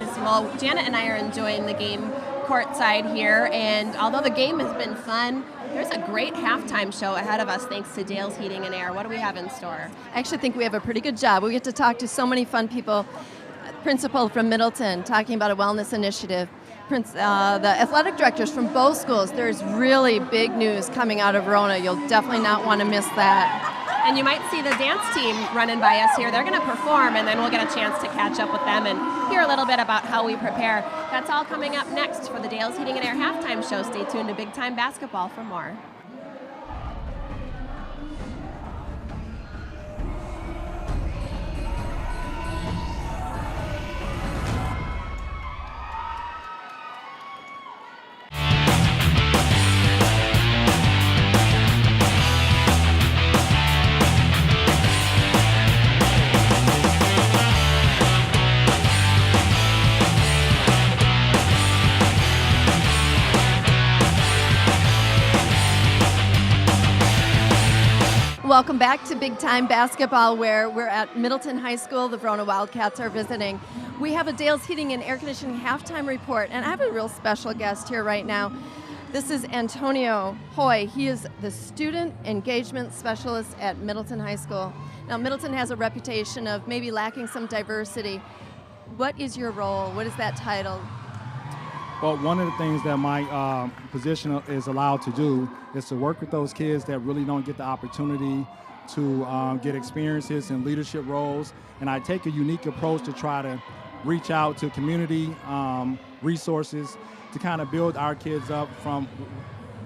Well, Janet and I are enjoying the game courtside here, and although the game has been fun, there's a great halftime show ahead of us thanks to Dale's Heating and Air. What do we have in store? I actually think we have a pretty good job. We get to talk to so many fun people. Principal from Middleton talking about a wellness initiative. The athletic directors from both schools. There's really big news coming out of Verona. You'll definitely not want to miss that. And you might see the dance team running by us here. They're going to perform, and then we'll get a chance to catch up with them and hear a little bit about how we prepare. That's all coming up next for the Dale's Heating and Air halftime show. Stay tuned to Big Time Basketball for more. Welcome back to Big Time Basketball, where we're at Middleton High School. The Verona Wildcats are visiting. We have a Dale's Heating and Air Conditioning halftime report, and I have a real special guest here right now. This is Antonio Hoy. He is the Student Engagement Specialist at Middleton High School. Now, Middleton has a reputation of maybe lacking some diversity. What is your role? What is that title? Well, one of the things that my position is allowed to do is to work with those kids that really don't get the opportunity to get experiences in leadership roles. And I take a unique approach to try to reach out to community resources to kind of build our kids up from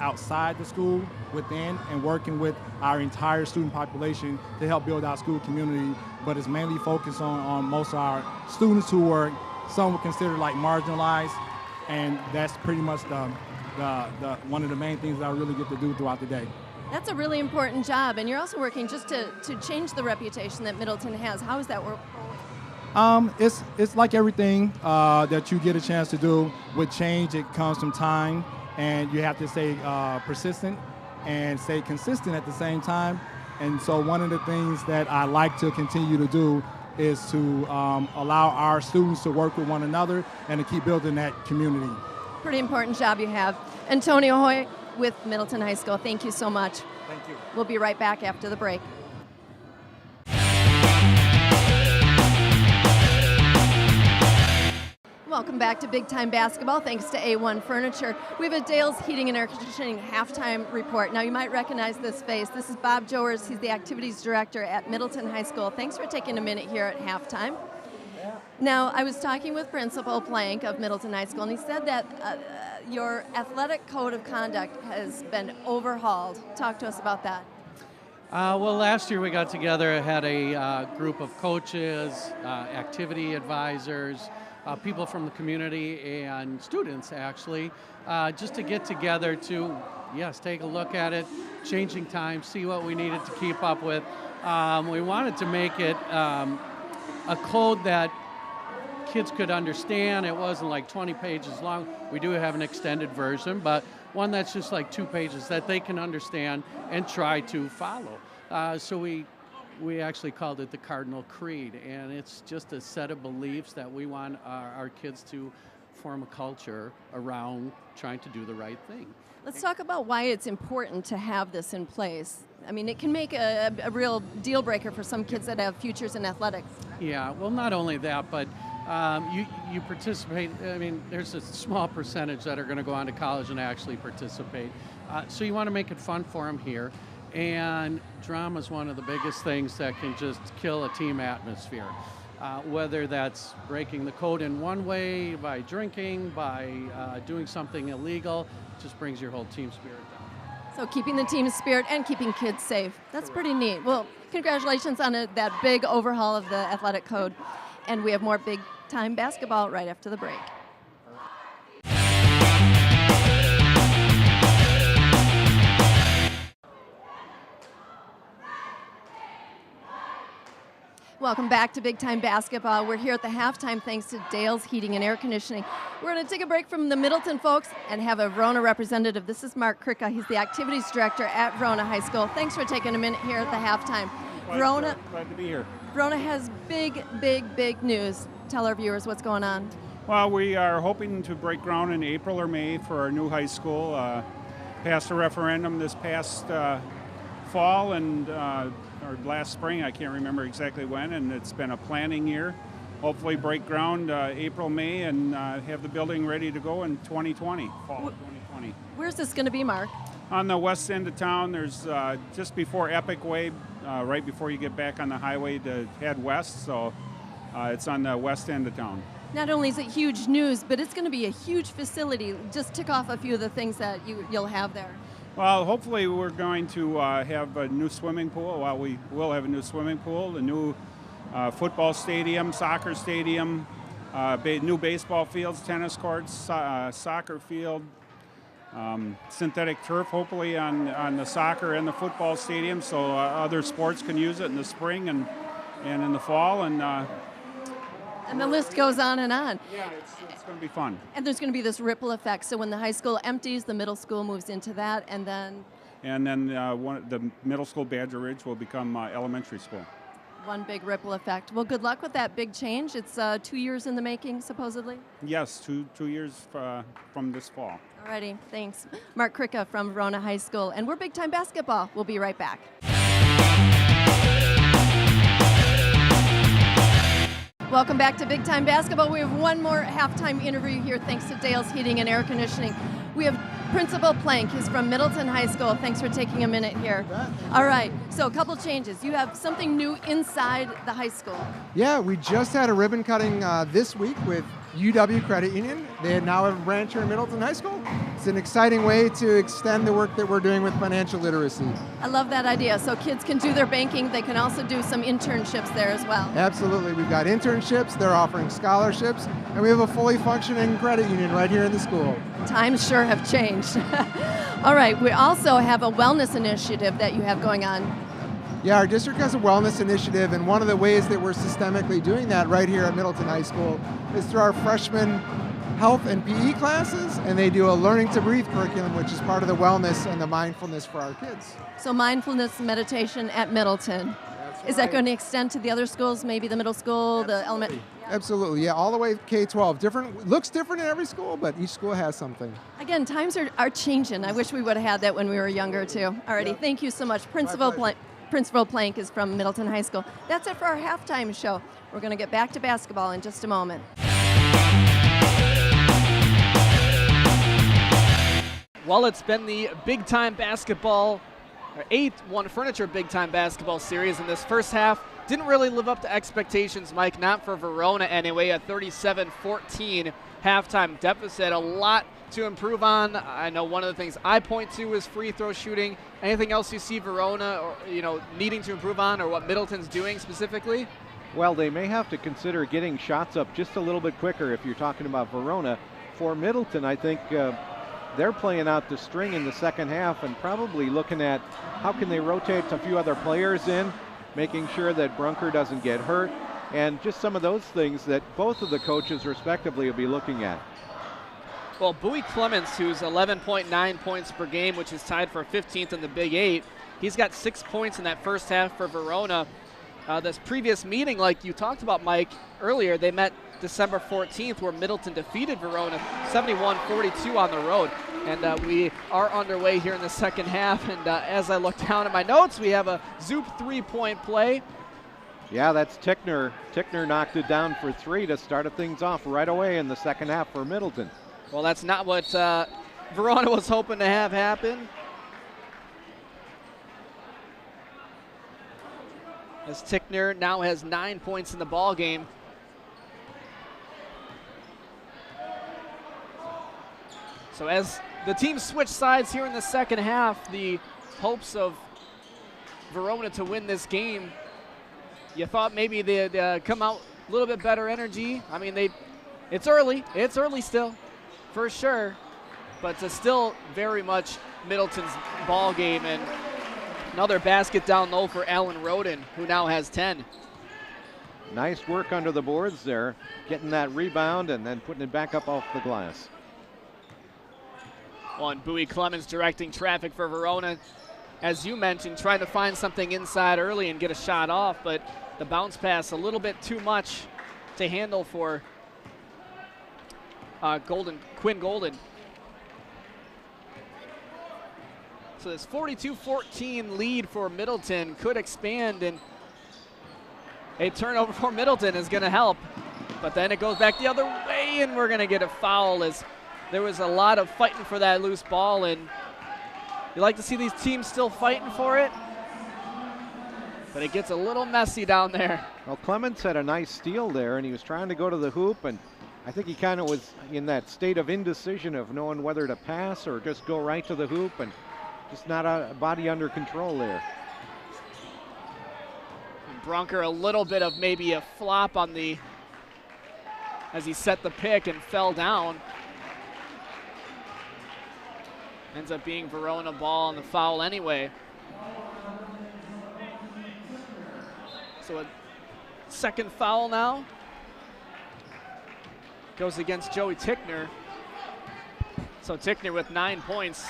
outside the school, within, and working with our entire student population to help build our school community. But it's mainly focused on most of our students who are, some would consider like marginalized, and that's pretty much one of the main things that I really get to do throughout the day. That's a really important job, and you're also working just to change the reputation that Middleton has. How is that work? It's like everything that you get a chance to do. With change, it comes from time, and you have to stay persistent and stay consistent at the same time. And so one of the things that I like to continue to do is to allow our students to work with one another and to keep building that community. Pretty important job you have. Antonio Hoy with Middleton High School, thank you so much. Thank you. We'll be right back after the break. Welcome back to Big Time Basketball, thanks to A1 Furniture. We have a Dale's Heating and Air Conditioning halftime report. Now, you might recognize this face. This is Bob Jowers. He's the Activities Director at Middleton High School. Thanks for taking a minute here at halftime. Now, I was talking with Principal Plank of Middleton High School, and he said that your athletic code of conduct has been overhauled. Talk to us about that. Well, last year we got together, had a group of coaches, activity advisors, people from the community and students actually, just to get together to, yes, take a look at it, changing time, see what we needed to keep up with. We wanted to make it a code that kids could understand. It wasn't like 20 pages long. We do have an extended version, but one that's just like 2 pages that they can understand and try to follow. So we actually called it the Cardinal Creed, and it's just a set of beliefs that we want our kids to form a culture around trying to do the right thing. Let's talk about why it's important to have this in place. I mean, it can make a real deal breaker for some kids that have futures in athletics. Yeah, well, not only that, but you participate. I mean, there's a small percentage that are going to go on to college and actually participate. So you want to make it fun for them here. And drama is one of the biggest things that can just kill a team atmosphere. Whether that's breaking the code in one way, by drinking, by doing something illegal, just brings your whole team spirit down. So keeping the team spirit and keeping kids safe. That's pretty neat. Well, congratulations on that big overhaul of the athletic code. And we have more Big Time Basketball right after the break. Welcome back to Big Time Basketball. We're here at the halftime thanks to Dale's Heating and Air Conditioning. We're going to take a break from the Middleton folks and have a Verona representative. This is Mark Kricka. He's the Activities Director at Verona High School. Thanks for taking a minute here at the halftime. Verona, glad to be here. Verona has big news. Tell our viewers what's going on. Well, we are hoping to break ground in April or May for our new high school. Passed a referendum this past fall and or last spring, I can't remember exactly when, and it's been a planning year. Hopefully break ground April, May, and have the building ready to go in 2020, fall of 2020. Where's this going to be, Mark? On the west end of town, there's just before Epic Way, right before you get back on the highway to head west, so it's on the west end of town. Not only is it huge news, but it's going to be a huge facility. Just tick off a few of the things that you'll have there. Well, hopefully we're going to have a new swimming pool. Well, we will have a new swimming pool, a new football stadium, soccer stadium, new baseball fields, tennis courts, soccer field, synthetic turf, hopefully on the soccer and the football stadium, so other sports can use it in the spring and in the fall. And the list goes on and on. Yeah, it's going to be fun. And there's going to be this ripple effect. So when the high school empties, the middle school moves into that, and then... And then the middle school, Badger Ridge, will become elementary school. One big ripple effect. Well, good luck with that big change. It's 2 years in the making, supposedly? Yes, two years from this fall. Alrighty, thanks. Mark Kricka from Verona High School. And we're Big Time Basketball. We'll be right back. welcome back to Big Time Basketball. We have one more halftime interview here thanks to Dale's Heating and Air Conditioning. We have Principal Plank. He's from Middleton High School. Thanks for taking a minute here. All right, so a couple changes. You have something new inside the high school. Yeah, we just had a ribbon cutting this week with UW Credit Union. They now have a branch here in Middleton High School. It's an exciting way to extend the work that we're doing with financial literacy. I love that idea. So kids can do their banking. They can also do some internships there as well. Absolutely. We've got internships. They're offering scholarships. And we have a fully functioning credit union right here in the school. Times sure have changed. All right. We also have a wellness initiative that you have going on. Yeah, our district has a wellness initiative, and one of the ways that we're systemically doing that right here at Middleton High School is through our freshman health and PE classes, and they do a Learning to Breathe curriculum, which is part of the wellness and the mindfulness for our kids. So mindfulness meditation at Middleton. Is that going to extend to the other schools, maybe the middle school, the elementary? Absolutely, yeah, all the way K-12. Looks different in every school, but each school has something. Again, times are changing. I wish we would have had that when we were younger, too. Alrighty, yep. Thank you so much. Principal Plank is from Middleton High School. That's it for our halftime show. We're going to get back to basketball in just a moment. Well, it's been the Big Time Basketball, or 8-1 Furniture Big Time Basketball series, and this first half didn't really live up to expectations, Mike, not for Verona anyway, a 37-14 halftime deficit. A lot to improve on. I know one of the things I point to is free throw shooting. Anything else you see Verona or, needing to improve on, or what Middleton's doing specifically? Well, they may have to consider getting shots up just a little bit quicker if you're talking about Verona. For Middleton, I think they're playing out the string in the second half and probably looking at how can they rotate a few other players in, making sure that Brunker doesn't get hurt, and just some of those things that both of the coaches respectively will be looking at. Well, Bowie Clements, who's 11.9 points per game, which is tied for 15th in the Big 8, he's got 6 points in that first half for Verona. This previous meeting, like you talked about, Mike, earlier, they met December 14th, where Middleton defeated Verona 71-42 on the road. And we are underway here in the second half. And as I look down at my notes, we have a Zoop 3-point play. Yeah, that's Tickner. Tickner knocked it down for 3 to start things off right away in the second half for Middleton. Well, that's not what Verona was hoping to have happen. As Tickner now has 9 points in the ball game. So as the teams switch sides here in the second half, the hopes of Verona to win this game, you thought maybe they'd come out a little bit better energy. I mean, it's early still, for sure, but it's still very much Middleton's ball game. And another basket down low for Alan Roden, who now has 10. Nice work under the boards there, getting that rebound and then putting it back up off the glass. On Bowie Clemens directing traffic for Verona. As you mentioned, trying to find something inside early and get a shot off, but the bounce pass a little bit too much to handle for Quinn Golden. So this 42-14 lead for Middleton could expand, and a turnover for Middleton is going to help. But then it goes back the other way, and we're going to get a foul as there was a lot of fighting for that loose ball, and you like to see these teams still fighting for it, but it gets a little messy down there. Well, Clements had a nice steal there, and he was trying to go to the hoop, and I think he kind of was in that state of indecision of knowing whether to pass or just go right to the hoop, and just not a body under control there. And Bronker, a little bit of maybe a flop on as he set the pick and fell down. Ends up being Verona ball on the foul anyway. So a second foul now. Goes against Joey Tickner. So Tickner with 9 points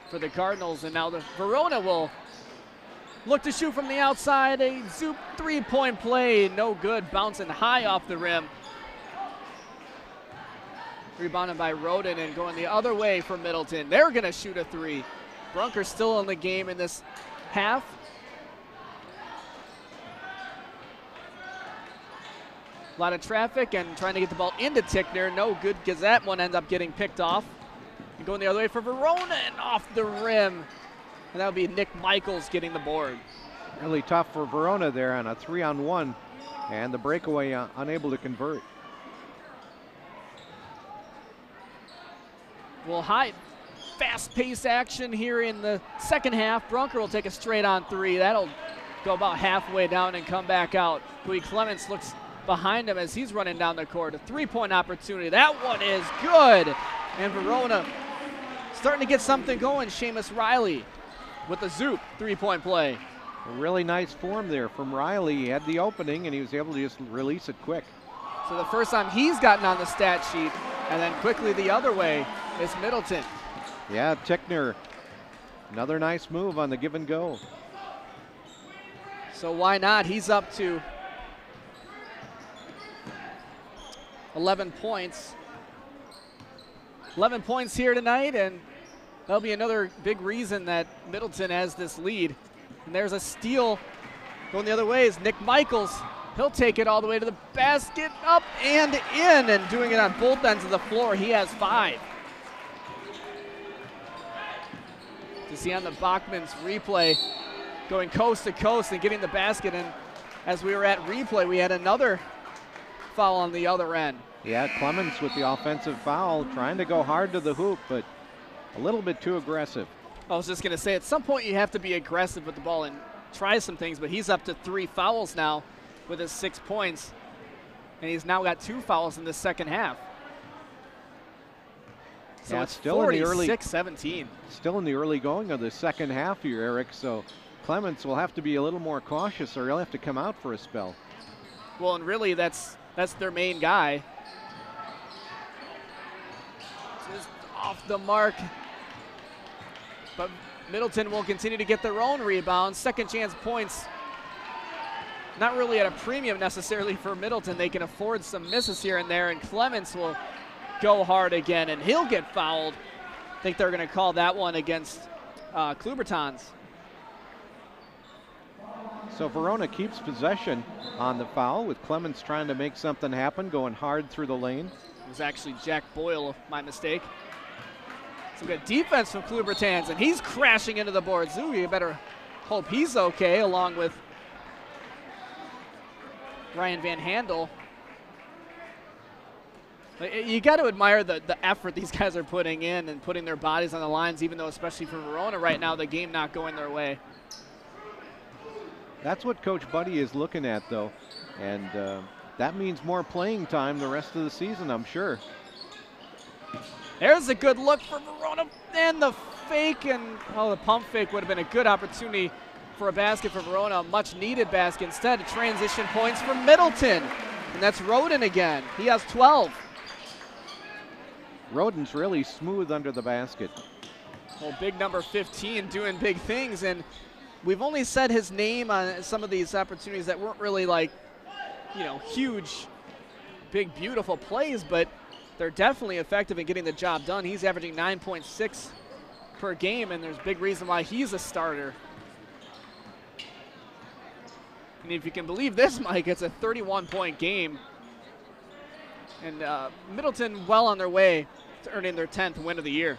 for the Cardinals. And now the Verona will look to shoot from the outside. A Zoop 3-point play. No good. Bouncing high off the rim. Rebounded by Roden and going the other way for Middleton. They're going to shoot a 3. Brunker still in the game in this half. A lot of traffic and trying to get the ball into Tickner. No good because that one ends up getting picked off. And going the other way for Verona and off the rim. And that would be Nick Michaels getting the board. Really tough for Verona there on a 3-on-1, and the breakaway unable to convert. Well, high, fast-paced action here in the second half. Brunker will take a straight-on three. That'll go about halfway down and come back out. Bowie Clements looks behind him as he's running down the court. A three-point opportunity. That one is good. And Verona starting to get something going. Seamus Riley with the Zoop three-point play. A really nice form there from Riley. He had the opening, and he was able to just release it quick. So the first time he's gotten on the stat sheet, and then quickly the other way is Middleton. Yeah, Tickner, another nice move on the give and go. So why not? He's up to 11 points. 11 points here tonight, and that'll be another big reason that Middleton has this lead. And there's a steal going the other way is Nick Michaels. He'll take it all the way to the basket, up and in, and doing it on both ends of the floor. He has 5. To see on the Bachman's replay, going coast to coast and getting the basket. And as we were at replay, we had another foul on the other end. Yeah, Clemens with the offensive foul, trying to go hard to the hoop, but a little bit too aggressive. I was just going to say, at some point you have to be aggressive with the ball and try some things, but he's up to 3 fouls now with his 6 points, and he's now got 2 fouls in the second half. So yeah, it's still 46-17. Still in the early going of the second half here, Eric, so Clements will have to be a little more cautious, or he'll have to come out for a spell. Well, and really that's their main guy. Just off the mark. But Middleton will continue to get their own rebounds. Second chance points, not really at a premium necessarily for Middleton. They can afford some misses here and there, and Clements will go hard again, and he'll get fouled. I think they're going to call that one against Klubertons. So Verona keeps possession on the foul, with Clements trying to make something happen, going hard through the lane. It was actually Jack Boyle, my mistake. Some good defense from Klubertans, and he's crashing into the boards. Ooh, you better hope he's okay, along with Ryan Van Handel. You got to admire the effort these guys are putting in and putting their bodies on the lines, even though, especially for Verona right now, the game not going their way. That's what Coach Buddy is looking at, though, and that means more playing time the rest of the season, I'm sure. There's a good look for Verona, and the fake, and the pump fake would have been a good opportunity for a basket for Verona, a much needed basket. Instead, transition points for Middleton, and that's Roden again. He has 12. Roden's really smooth under the basket. Well, big number 15 doing big things, and we've only said his name on some of these opportunities that weren't really like, huge, big, beautiful plays, but they're definitely effective in getting the job done. He's averaging 9.6 per game, and there's big reason why he's a starter. And if you can believe this, Mike, it's a 31-point game. And Middleton well on their way to earning their 10th win of the year.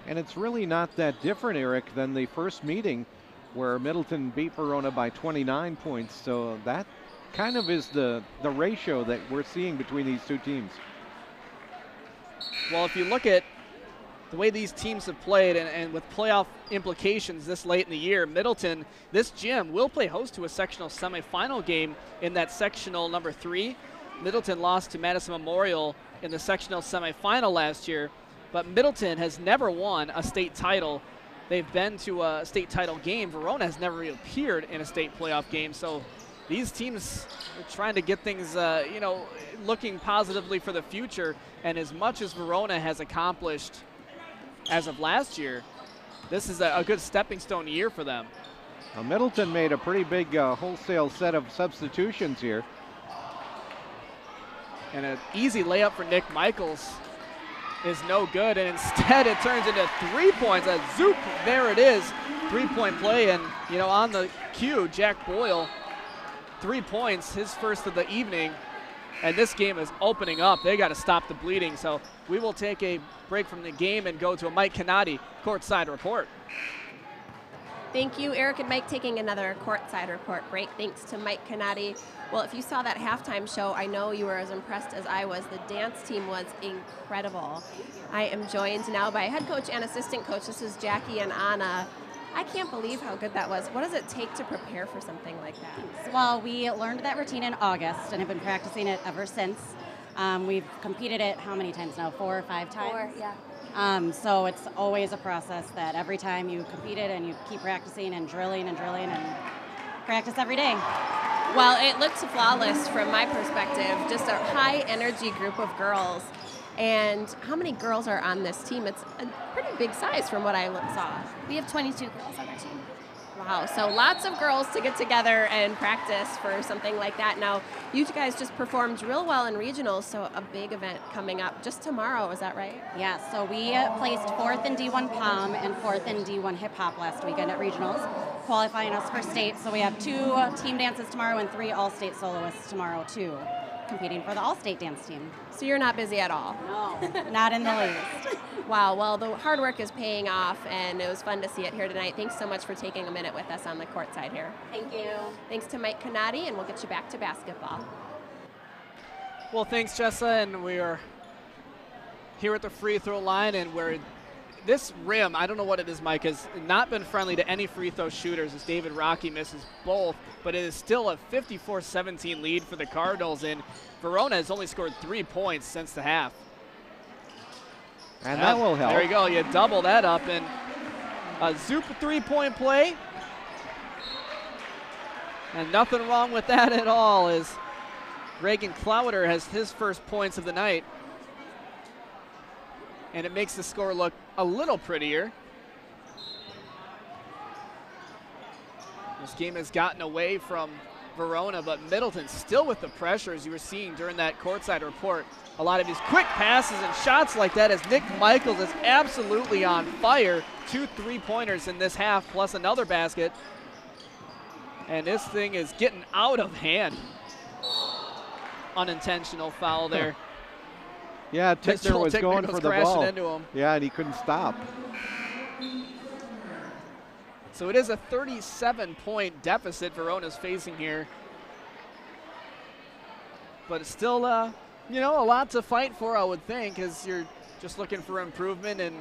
And it's really not that different, Eric, than the first meeting where Middleton beat Verona by 29 points. So that kind of is the ratio that we're seeing between these two teams. Well, if you look at the way these teams have played and with playoff implications this late in the year, Middleton, this gym, will play host to a sectional semifinal game in that sectional number 3. Middleton lost to Madison Memorial in the sectional semifinal last year, but Middleton has never won a state title. They've been to a state title game. Verona has never appeared in a state playoff game, so these teams are trying to get things, looking positively for the future. And as much as Verona has accomplished as of last year, this is a good stepping stone year for them. Well, Middleton made a pretty big wholesale set of substitutions here. And an easy layup for Nick Michaels is no good, and instead it turns into 3 points. A zoop, there it is, 3-point play, and on the cue, Jack Boyle, 3 points, his first of the evening, And this game is opening up. They got to stop the bleeding. So we will take a break from the game and go to a Mike Canati courtside report. Thank you, Eric and Mike, taking another courtside report break. Thanks to Mike Canati. Well, if you saw that halftime show, I know you were as impressed as I was. The dance team was incredible. I am joined now by head coach and assistant coach. This is Jackie and Anna. I can't believe how good that was. What does it take to prepare for something like that? Well, we learned that routine in August and have been practicing it ever since. We've competed it how many times now? 4 or 5 times? 4, yeah. So it's always a process that every time you compete it and you keep practicing and drilling and practice every day. Well, it looks flawless from my perspective. Just a high energy group of girls. And how many girls are on this team? It's a pretty big size from what I saw. We have 22 girls on our team. Wow, so lots of girls to get together and practice for something like that. Now, you guys just performed real well in regionals, so a big event coming up just tomorrow, is that right? Yeah, so we placed 4th in D1 Pom and 4th in D1 Hip Hop last weekend at regionals, qualifying us for state. So we have 2 team dances tomorrow and 3 all-state soloists tomorrow too, competing for the all-state dance team. So you're not busy at all? No, not in the least. Wow, well, the hard work is paying off, and it was fun to see it here tonight. Thanks so much for taking a minute with us on the court side here. Thank you. Thanks to Mike Canati, and we'll get you back to basketball. Well, thanks, Jessa, and we are here at the free throw line, and this rim, I don't know what it is, Mike, has not been friendly to any free throw shooters as David Rocky misses both, but it is still a 54-17 lead for the Cardinals, and Verona has only scored 3 points since the half. And that will help. There you go. You double that up, and a Zoop 3-point play. And nothing wrong with that at all, as Reagan Clowder has his first points of the night. And it makes the score look a little prettier. This game has gotten away from Verona, but Middleton still with the pressure, as you were seeing during that courtside report. A lot of these quick passes and shots like that, as Nick Michaels is absolutely on fire. 2 3-pointers in this half, plus another basket. And this thing is getting out of hand. Unintentional foul there. Yeah, Tickner was going for the ball. Into him. Yeah, and he couldn't stop. So it is a 37-point deficit Verona's facing here. But it's still, a lot to fight for, I would think, as you're just looking for improvement. And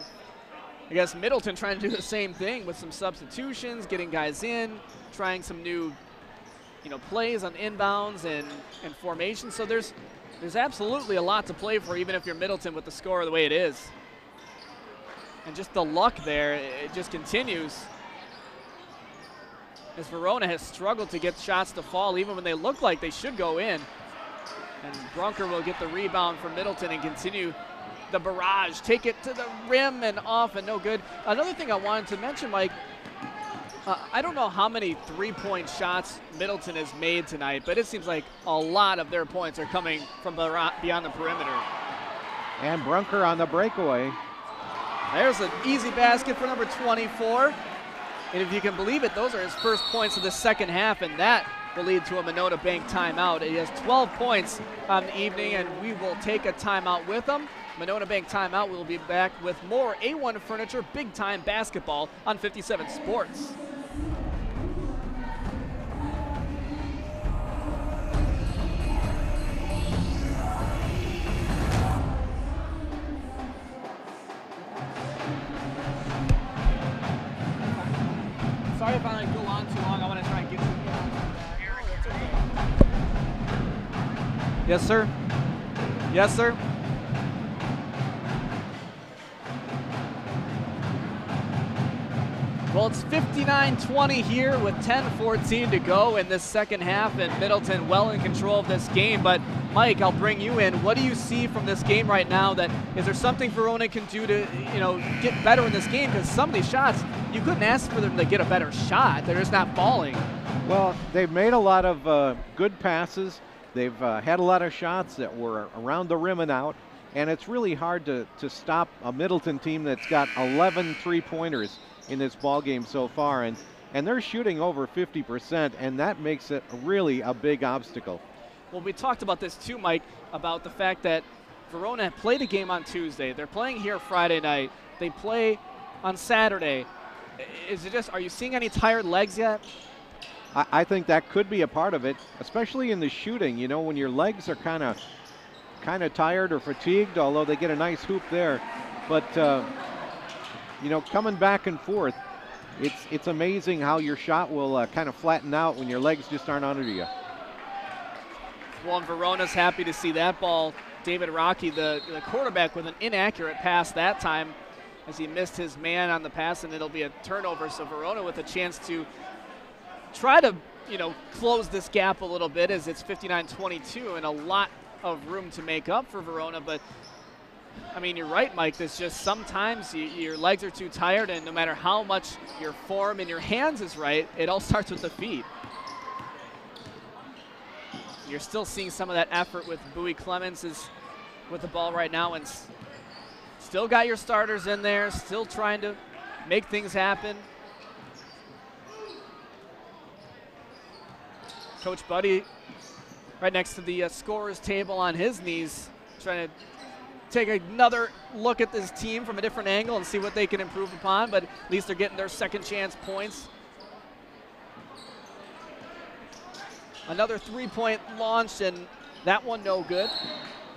I guess Middleton trying to do the same thing with some substitutions, getting guys in, trying some new, plays on inbounds and formation. So there's absolutely a lot to play for, even if you're Middleton with the score the way it is. And just the luck there, it just continues. As Verona has struggled to get shots to fall, even when they look like they should go in. And Brunker will get the rebound for Middleton and continue the barrage. Take it to the rim and off and no good. Another thing I wanted to mention, Mike, I don't know how many 3-point shots Middleton has made tonight, but it seems like a lot of their points are coming from beyond the perimeter. And Brunker on the breakaway. There's an easy basket for number 24. And if you can believe it, those are his first points of the second half, and that will lead to a Monona Bank timeout. He has 12 points on the evening, and we will take a timeout with him. Monona Bank timeout. We'll be back with more A1 Furniture Big Time Basketball on 57 Sports. Sorry if I go on too long. I want to try and get you. Yes, sir. Yes, sir. Well, it's 59-20 here with 10:14 to go in this second half, and Middleton well in control of this game. But Mike, I'll bring you in. What do you see from this game right now? Is there something Verona can do to, get better in this game? Because some of these shots, you couldn't ask for them to get a better shot. They're just not falling. Well, they've made a lot of good passes. They've had a lot of shots that were around the rim and out. And it's really hard to stop a Middleton team that's got 11 3-pointers in this ball game so far, and they're shooting over 50%, and that makes it really a big obstacle. Well, we talked about this too, Mike, about the fact that Verona played a game on Tuesday. They're playing here Friday night. They play on Saturday. Is it just, are you seeing any tired legs yet? I think that could be a part of it, especially in the shooting. You know, when your legs are kind of tired or fatigued, although they get a nice hoop there. But, you know, coming back and forth, it's amazing how your shot will kind of flatten out when your legs just aren't under you. Well, and Verona's happy to see that ball. David Rocky, the quarterback, with an inaccurate pass that time as he missed his man on the pass, and it'll be a turnover. So Verona with a chance to try to, you know, close this gap a little bit, as it's 59-22 and a lot of room to make up for Verona. But I mean, you're right, Mike. There's just sometimes your legs are too tired, and no matter how much your form in your hands is right, it all starts with the feet. You're still seeing some of that effort with Bowie Clemens is with the ball right now, and still got your starters in there, still trying to make things happen. Coach Buddy right next to the scorer's table on his knees, trying to take another look at this team from a different angle and see what they can improve upon, but at least they're getting their second chance points. Another three-point launch, and that one no good.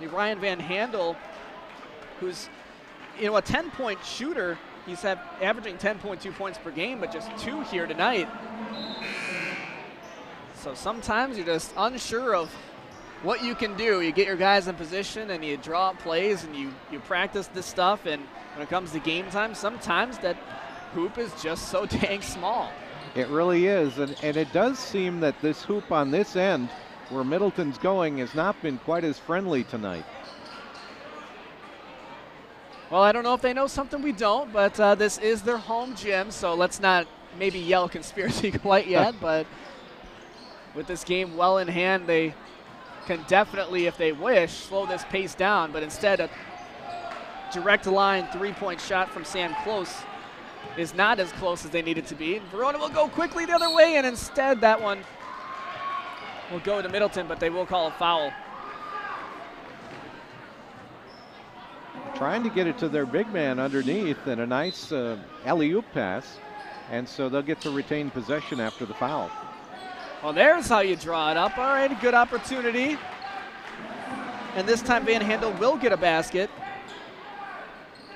Ryan Van Handel, who's, you know, a 10-point shooter. He's averaging 10.2 points per game, but just 2 here tonight. So sometimes you're just unsure of what you can do. You get your guys in position and you draw up plays and you practice this stuff, and when it comes to game time, sometimes that hoop is just so dang small. It really is, and it does seem that this hoop on this end, where Middleton's going, has not been quite as friendly tonight. Well, I don't know if they know something we don't, but this is their home gym, so let's not maybe yell conspiracy quite yet, but with this game well in hand, they can definitely, if they wish, slow this pace down, but instead a direct line three-point shot from Sam Close is not as close as they need it to be. Verona will go quickly the other way, and instead that one will go to Middleton, but they will call a foul. Trying to get it to their big man underneath, and a nice alley-oop pass, and so they'll get to retain possession after the foul. Well, there's how you draw it up. All right, a good opportunity. And this time Van Handel will get a basket.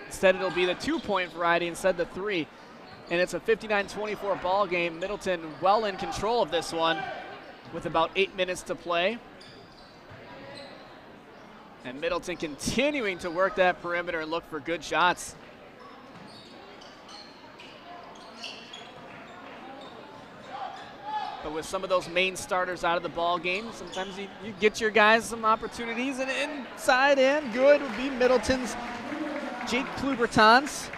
Instead, it'll be the 2-point variety instead of the 3. And it's a 59-24 ball game. Middleton well in control of this one with about 8 minutes to play. And Middleton continuing to work that perimeter and look for good shots. But with some of those main starters out of the ball game, sometimes you get your guys some opportunities, and inside and good would be Middleton's Jake Klubertons.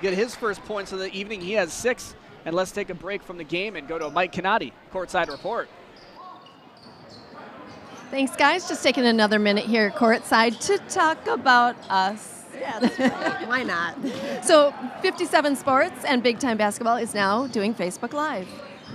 Get his first points of the evening. He has 6. And let's take a break from the game and go to Mike Canati, courtside report. Thanks, guys. Just taking another minute here courtside to talk about us. Yeah, that's right. Why not? So 57 Sports and Big Time Basketball is now doing Facebook Live.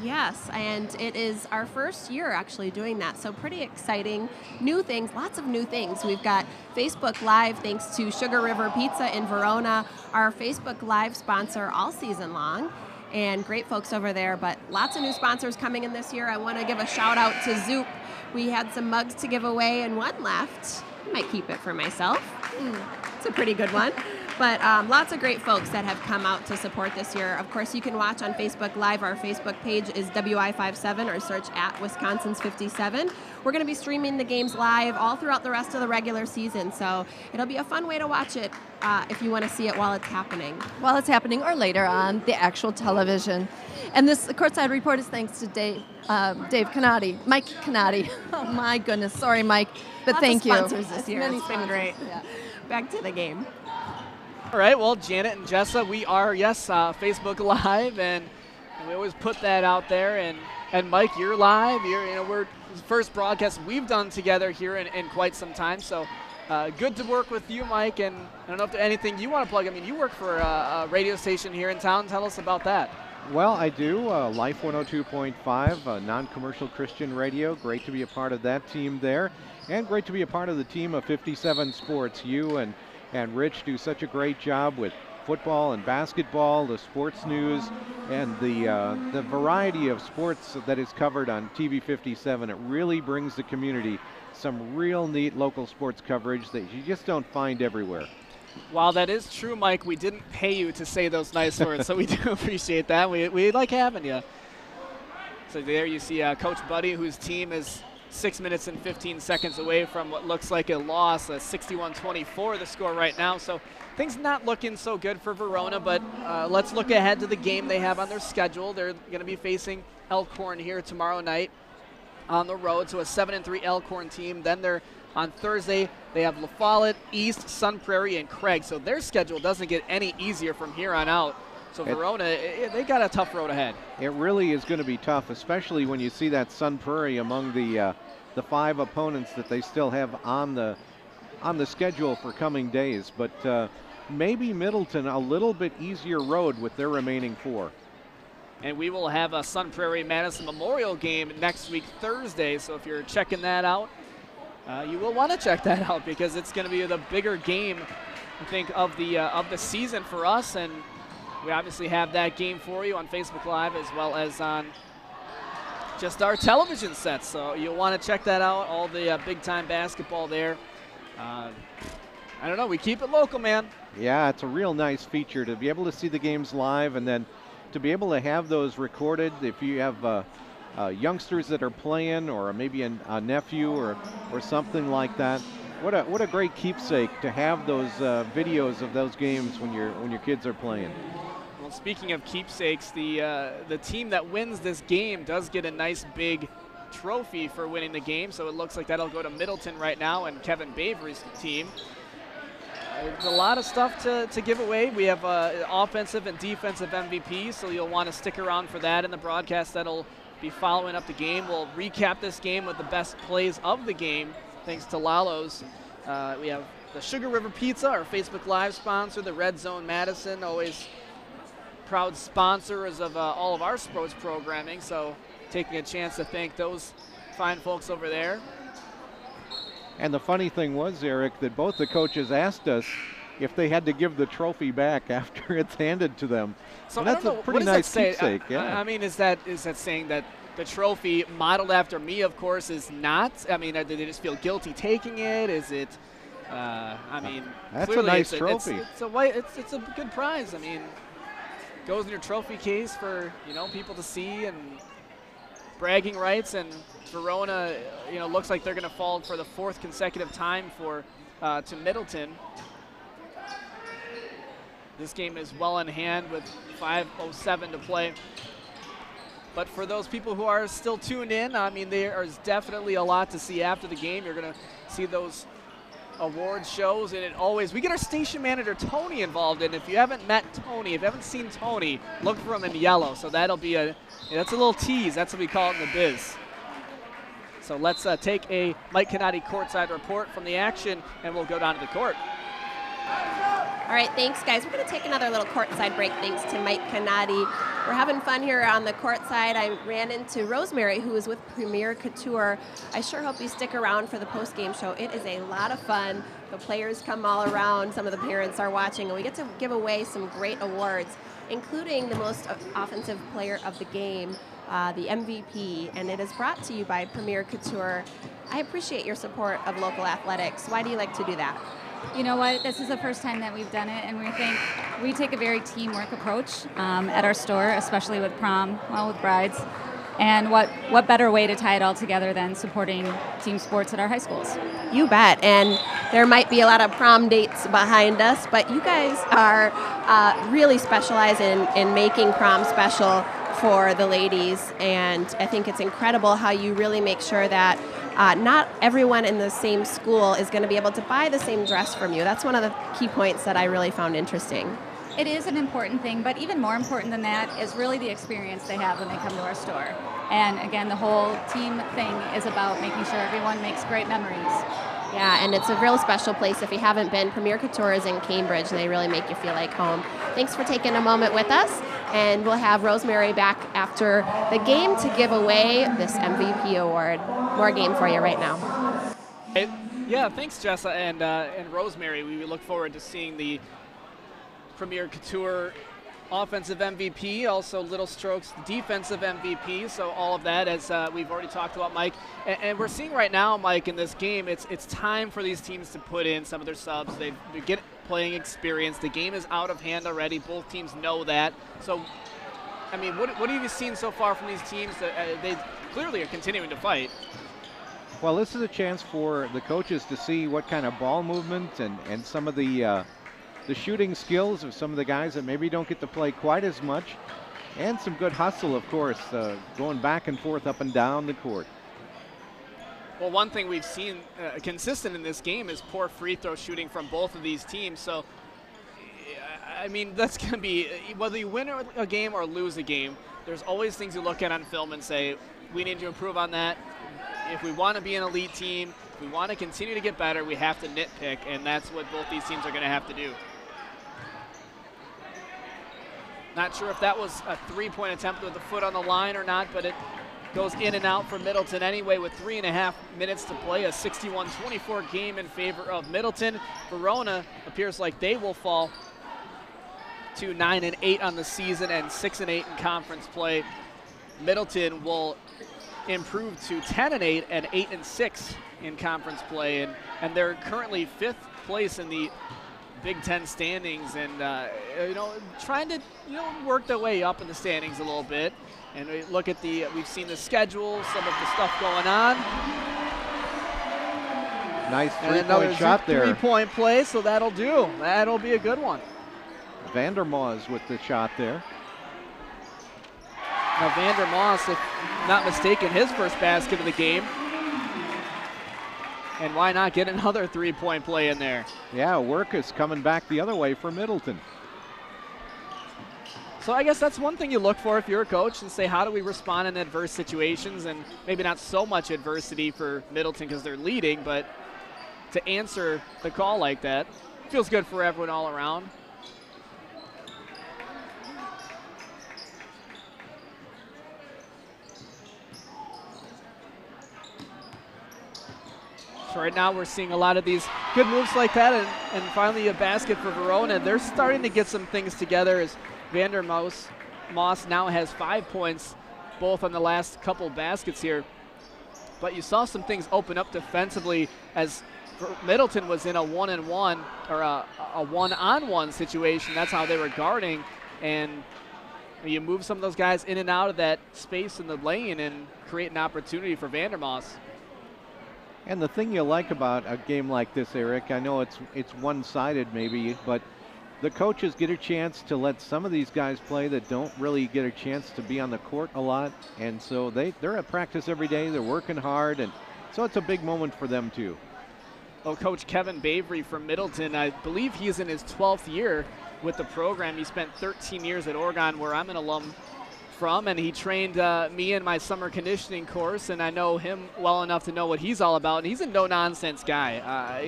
Yes, and it is our first year actually doing that, so pretty exciting. New things, lots of new things. We've got Facebook Live thanks to Sugar River Pizza in Verona, our Facebook Live sponsor all season long, and great folks over there, but lots of new sponsors coming in this year. I want to give a shout out to Zoop. We had some mugs to give away and one left. I might keep it for myself. It's a pretty good one. But lots of great folks that have come out to support this year. Of course, you can watch on Facebook Live. Our Facebook page is WI57, or search at Wisconsin's 57. We're going to be streaming the games live all throughout the rest of the regular season. So it'll be a fun way to watch it if you want to see it while it's happening. While it's happening, or later on the actual television. And this courtside report is thanks to Dave Canati, Mike Canati. Oh my goodness, sorry Mike, but Lots thank of you. sponsors this year. Many It's been sponsors. great. Yeah. Back to the game. All right, well, Janet and Jessa, we are, Facebook Live, and we always put that out there. And Mike, you're live. We're the first broadcast we've done together here in quite some time. So good to work with you, Mike. And I don't know if there's anything you want to plug. I mean, you work for a radio station here in town. Tell us about that. Well, I do. Life 102.5, non-commercial Christian radio. Great to be a part of that team there. And great to be a part of the team of 57 Sports. You and Rich do such a great job with football and basketball, the sports news, and the variety of sports that is covered on TV 57. It really brings the community some real neat local sports coverage that you just don't find everywhere. While that is true, Mike, we didn't pay you to say those nice words, so we do appreciate that. We like having you. So there you see Coach Buddy, whose team is 6 minutes and 15 seconds away from what looks like a loss, 61-24 the score right now. So things not looking so good for Verona, but let's look ahead to the game they have on their schedule. They're going to be facing Elkhorn here tomorrow night on the road, so a 7-3 Elkhorn team. Then they're on Thursday, they have La Follette, East, Sun Prairie, and Craig. So their schedule doesn't get any easier from here on out. So Verona, they got a tough road ahead. It really is going to be tough, especially when you see that Sun Prairie among the 5 opponents that they still have on the schedule for coming days. But maybe Middleton a little bit easier road with their remaining 4. And we will have a Sun Prairie Madison Memorial game next week, Thursday. So if you're checking that out, you will want to check that out because it's going to be the bigger game, I think, of the season for us. And we obviously have that game for you on Facebook Live as well as on just our television sets. So you'll want to check that out, all the big-time basketball there. I don't know. We keep it local, man. Yeah, it's a real nice feature to be able to see the games live and then to be able to have those recorded. If you have youngsters that are playing, or maybe a nephew or something like that. What a great keepsake to have those videos of those games when your kids are playing. Well, speaking of keepsakes, the team that wins this game does get a nice big trophy for winning the game. So it looks like that'll go to Middleton right now and Kevin Bavery's team. There's a lot of stuff to give away. We have offensive and defensive MVPs, so you'll want to stick around for that in the broadcast that'll be following up the game. We'll recap this game with the best plays of the game, thanks to Lalo's. We have the Sugar River Pizza, our Facebook Live sponsor, the Red Zone Madison, always proud sponsors of all of our sports programming, so taking a chance to thank those fine folks over there. And the funny thing was, Eric, that both the coaches asked us if they had to give the trophy back after it's handed to them. So and that's a pretty nice keepsake. I mean, is that saying that the trophy modeled after me, of course, is not? I mean, do they just feel guilty taking it? Is it? I mean, that's a nice trophy. It's a good prize. I mean, goes in your trophy case for people to see and bragging rights. And Verona, looks like they're going to fall for the 4th consecutive time to Middleton. This game is well in hand with 5:07 to play. But for those people who are still tuned in, I mean, there is definitely a lot to see after the game. You're going to see those award shows, and we get our station manager, Tony, involved in. If you haven't met Tony, if you haven't seen Tony, look for him in yellow. So that'll be that's a little tease. That's what we call it in the biz. So let's take a Mike Canati courtside report from the action, and we'll go down to the court. All right, thanks, guys. We're going to take another little courtside break thanks to Mike Canati. We're having fun here on the courtside. I ran into Rosemary, who is with Premier Couture. I sure hope you stick around for the post-game show. It is a lot of fun. The players come all around. Some of the parents are watching, and we get to give away some great awards, including the most offensive player of the game, the MVP, and it is brought to you by Premier Couture. I appreciate your support of local athletics. Why do you like to do that? You know what, this is the first time that we've done it, and we take a very teamwork approach at our store, especially with prom, with brides. And what better way to tie it all together than supporting team sports at our high schools? You bet. And there might be a lot of prom dates behind us, but you guys are really specialized in making prom special for the ladies. And I think it's incredible how you really make sure that not everyone in the same school is going to be able to buy the same dress from you. That's one of the key points that I really found interesting. It is an important thing, but even more important than that is really the experience they have when they come to our store. And again, the whole team thing is about making sure everyone makes great memories. Yeah, and it's a real special place. If you haven't been, Premier Couture is in Cambridge, and they really make you feel like home. Thanks for taking a moment with us, and we'll have Rosemary back after the game to give away this MVP award. More game for you right now. Yeah, thanks, Jessa and Rosemary. We look forward to seeing the Premier Couture offensive MVP, also Little Strokes defensive MVP. So all of that, as we've already talked about, Mike. And we're seeing right now, Mike, in this game, it's time for these teams to put in some of their subs. They get playing experience. The game is out of hand already. Both teams know that. So, I mean, what have you seen so far from these teams? They clearly are continuing to fight. Well, this is a chance for the coaches to see what kind of ball movement and some of the shooting skills of some of the guys that maybe don't get to play quite as much, and some good hustle, of course, going back and forth up and down the court. Well, one thing we've seen consistent in this game is poor free throw shooting from both of these teams. So, I mean, that's going to be, whether you win a game or lose a game, there's always things you look at on film and say, we need to improve on that. If we want to be an elite team, if we want to continue to get better, we have to nitpick, and that's what both these teams are going to have to do. Not sure if that was a three-point attempt with the foot on the line or not, but it goes in and out for Middleton anyway with 3.5 minutes to play. A 61-24 game in favor of Middleton. Verona appears like they will fall to 9-8 on the season and 6-8 in conference play. Middleton will improve to 10-8 and 8-6 in conference play, and they're currently 5th place in the Big Ten standings, and trying to work their way up in the standings a little bit. And we look at we've seen the schedule, some of the stuff going on. Nice three-point shot there. Three-point play, so that'll do. That'll be a good one. Vandermoz with the shot there. Now Vandermoz, if not mistaken, his first basket of the game. And why not get another three-point play in there? Yeah, work is coming back the other way for Middleton. So I guess that's one thing you look for if you're a coach, and say, how do we respond in adverse situations? And maybe not so much adversity for Middleton because they're leading, but to answer the call like that feels good for everyone all around. So right now we're seeing a lot of these good moves like that, and finally a basket for Verona. They're starting to get some things together as Vandermoz now has 5 points, both on the last couple baskets here. But you saw some things open up defensively as Middleton was in a one-on-one or a one-on-one situation. That's how they were guarding, and you move some of those guys in and out of that space in the lane and create an opportunity for Vandermoz. And the thing you like about a game like this, Eric, I know it's one-sided maybe, but the coaches get a chance to let some of these guys play that don't really get a chance to be on the court a lot. And so they're at practice every day. They're working hard. And so it's a big moment for them, too. Well, Coach Kevin Bavery from Middleton, I believe he's in his 12th year with the program. He spent 13 years at Oregon, where I'm an alum from, and he trained me in my summer conditioning course, and I know him well enough to know what he's all about. And he's a no-nonsense guy.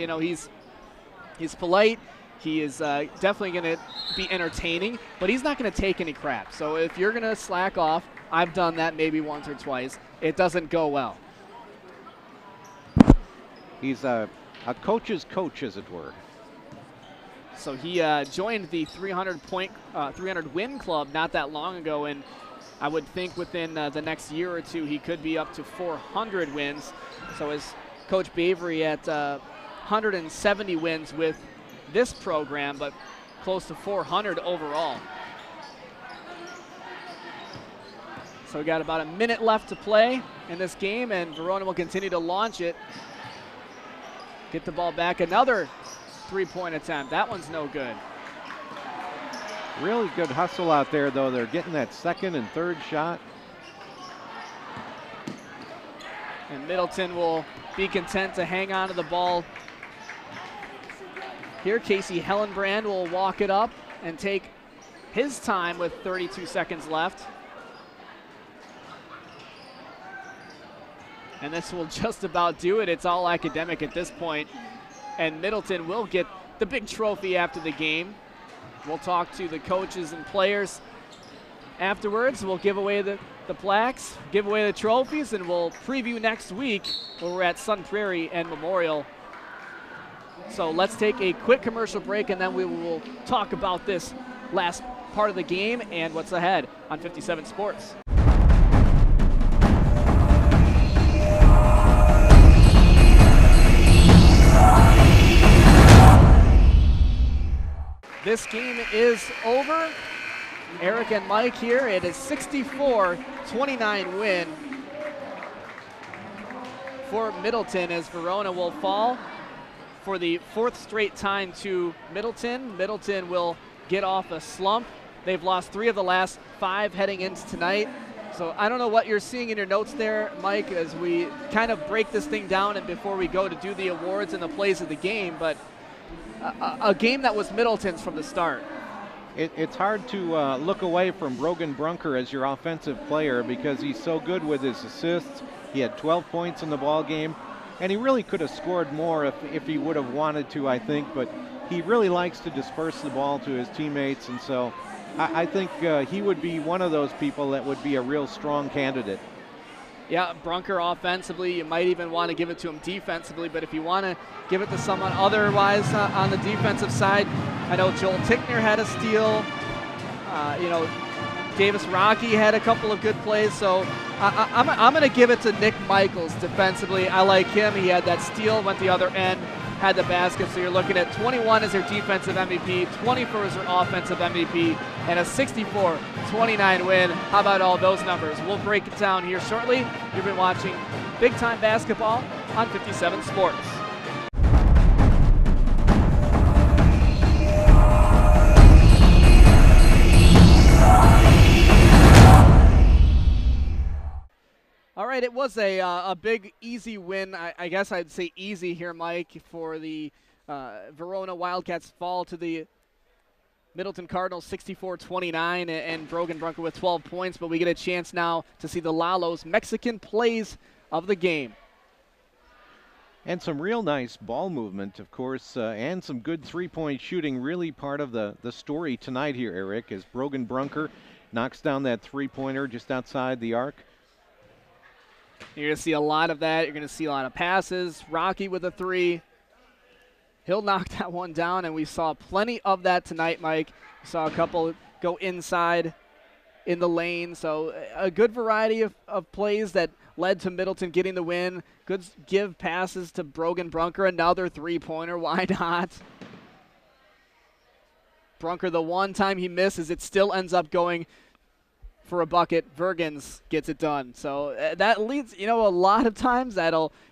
He's polite. He is definitely going to be entertaining, but he's not going to take any crap. So if you're going to slack off, I've done that maybe once or twice. It doesn't go well. He's a coach's coach, as it were. So he joined the 300 win club not that long ago, and I would think within the next year or two he could be up to 400 wins. So as Coach Bavery at 170 wins with this program, but close to 400 overall. So we got about a minute left to play in this game, and Verona will continue to launch it. Get the ball back. Another three-point attempt. That one's no good. Really good hustle out there, though. They're getting that second and third shot. And Middleton will be content to hang on to the ball. Here, Casey Hellenbrand will walk it up and take his time with 32 seconds left. And this will just about do it. It's all academic at this point. And Middleton will get the big trophy after the game. We'll talk to the coaches and players afterwards. We'll give away the plaques, give away the trophies, and we'll preview next week when we're at Sun Prairie and Memorial. So let's take a quick commercial break, and then we will talk about this last part of the game and what's ahead on 57 Sports. This game is over. Eric and Mike here. It is 64-29 win for Middleton as Verona will fall for the 4th straight time to Middleton. Middleton will get off a slump. They've lost 3 of the last 5 heading into tonight. So I don't know what you're seeing in your notes there, Mike, as we kind of break this thing down and before we go to do the awards and the plays of the game, but a game that was Middleton's from the start. It's hard to look away from Brogan Brunker as your offensive player because he's so good with his assists. He had 12 points in the ball game, and he really could have scored more if he would have wanted to, I think, but he really likes to disperse the ball to his teammates, and so I think he would be one of those people that would be a real strong candidate. Yeah, Brunker offensively, you might even want to give it to him defensively, but if you want to give it to someone otherwise on the defensive side, I know Joel Tickner had a steal. Davis Rocky had a couple of good plays, so I'm going to give it to Nick Michaels defensively. I like him. He had that steal, went the other end, had the basket, so you're looking at 21 as their defensive MVP, 24 as their offensive MVP, and a 64-29 win. How about all those numbers? We'll break it down here shortly. You've been watching Big Time Basketball on 57 Sports. All right, it was a big, easy win. I guess I'd say easy here, Mike, for the Verona Wildcats fall to the Middleton Cardinals 64-29 and Brogan Brunker with 12 points, but we get a chance now to see the Lalo's Mexican plays of the game. And some real nice ball movement, of course, and some good three-point shooting, really part of the story tonight here, Eric, as Brogan Brunker knocks down that three-pointer just outside the arc. You're going to see a lot of that. You're going to see a lot of passes. Rocky with a 3. He'll knock that one down, and we saw plenty of that tonight, Mike. We saw a couple go inside in the lane. So a good variety of plays that led to Middleton getting the win. Good give passes to Brogan Brunker. Another three-pointer. Why not? Brunker, the one time he misses, it still ends up going for a bucket. Vergens gets it done. So that leads, a lot of times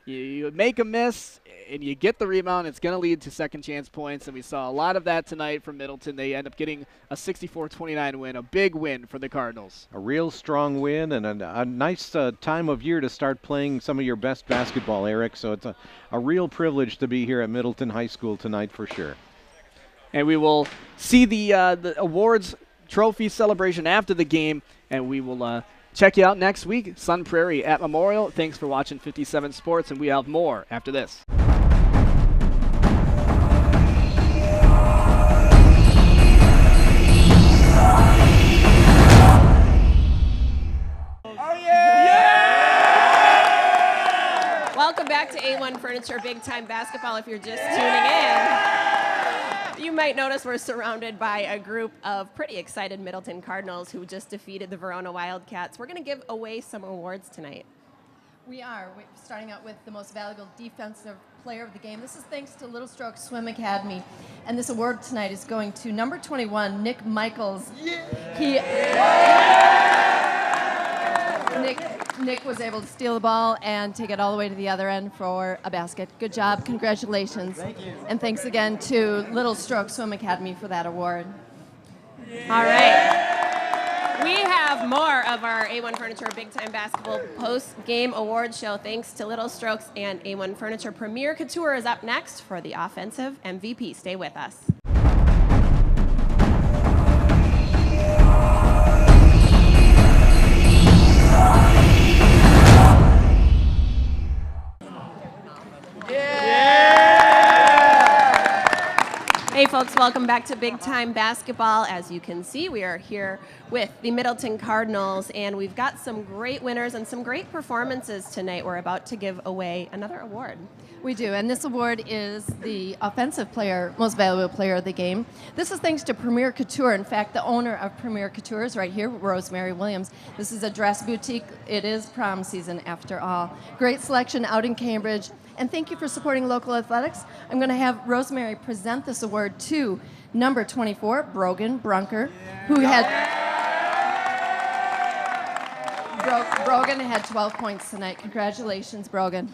you make a miss and you get the rebound, it's going to lead to second chance points, and we saw a lot of that tonight from Middleton. They end up getting a 64-29 win, a big win for the Cardinals. A real strong win and a nice time of year to start playing some of your best basketball, Eric. So it's a real privilege to be here at Middleton High School tonight for sure. And we will see the awards trophy celebration after the game, and we will check you out next week, Sun Prairie at Memorial. Thanks for watching 57 Sports, and we have more after this. Welcome back to A1 Furniture Big Time Basketball. If you're just tuning in, you might notice we're surrounded by a group of pretty excited Middleton Cardinals who just defeated the Verona Wildcats. We're going to give away some awards tonight. We are. We're starting out with the most valuable defensive player of the game. This is thanks to Little Stroke Swim Academy. And this award tonight is going to number 21, Nick Michaels. Nick was able to steal the ball and take it all the way to the other end for a basket. Good job. Congratulations. Thank you. And thanks again to Little Stroke Swim Academy for that award. All right. We have more of our A1 Furniture Big Time Basketball post-game award show. Thanks to Little Strokes and A1 Furniture. Premier Couture is up next for the offensive MVP. Stay with us. folks, welcome back to Big Time Basketball. As you can see, we are here with the Middleton Cardinals, and we've got some great winners and some great performances tonight. We're about to give away another award. We do, and this award is the offensive player, most valuable player of the game. This is thanks to Premier Couture. In fact, the owner of Premier Couture is right here, Rosemary Williams. This is a dress boutique. It is prom season after all. Great selection out in Cambridge, and thank you for supporting local athletics. I'm going to have Rosemary present this award to number 24, Brogan Brunker, who had... Brogan had 12 points tonight. Congratulations, Brogan.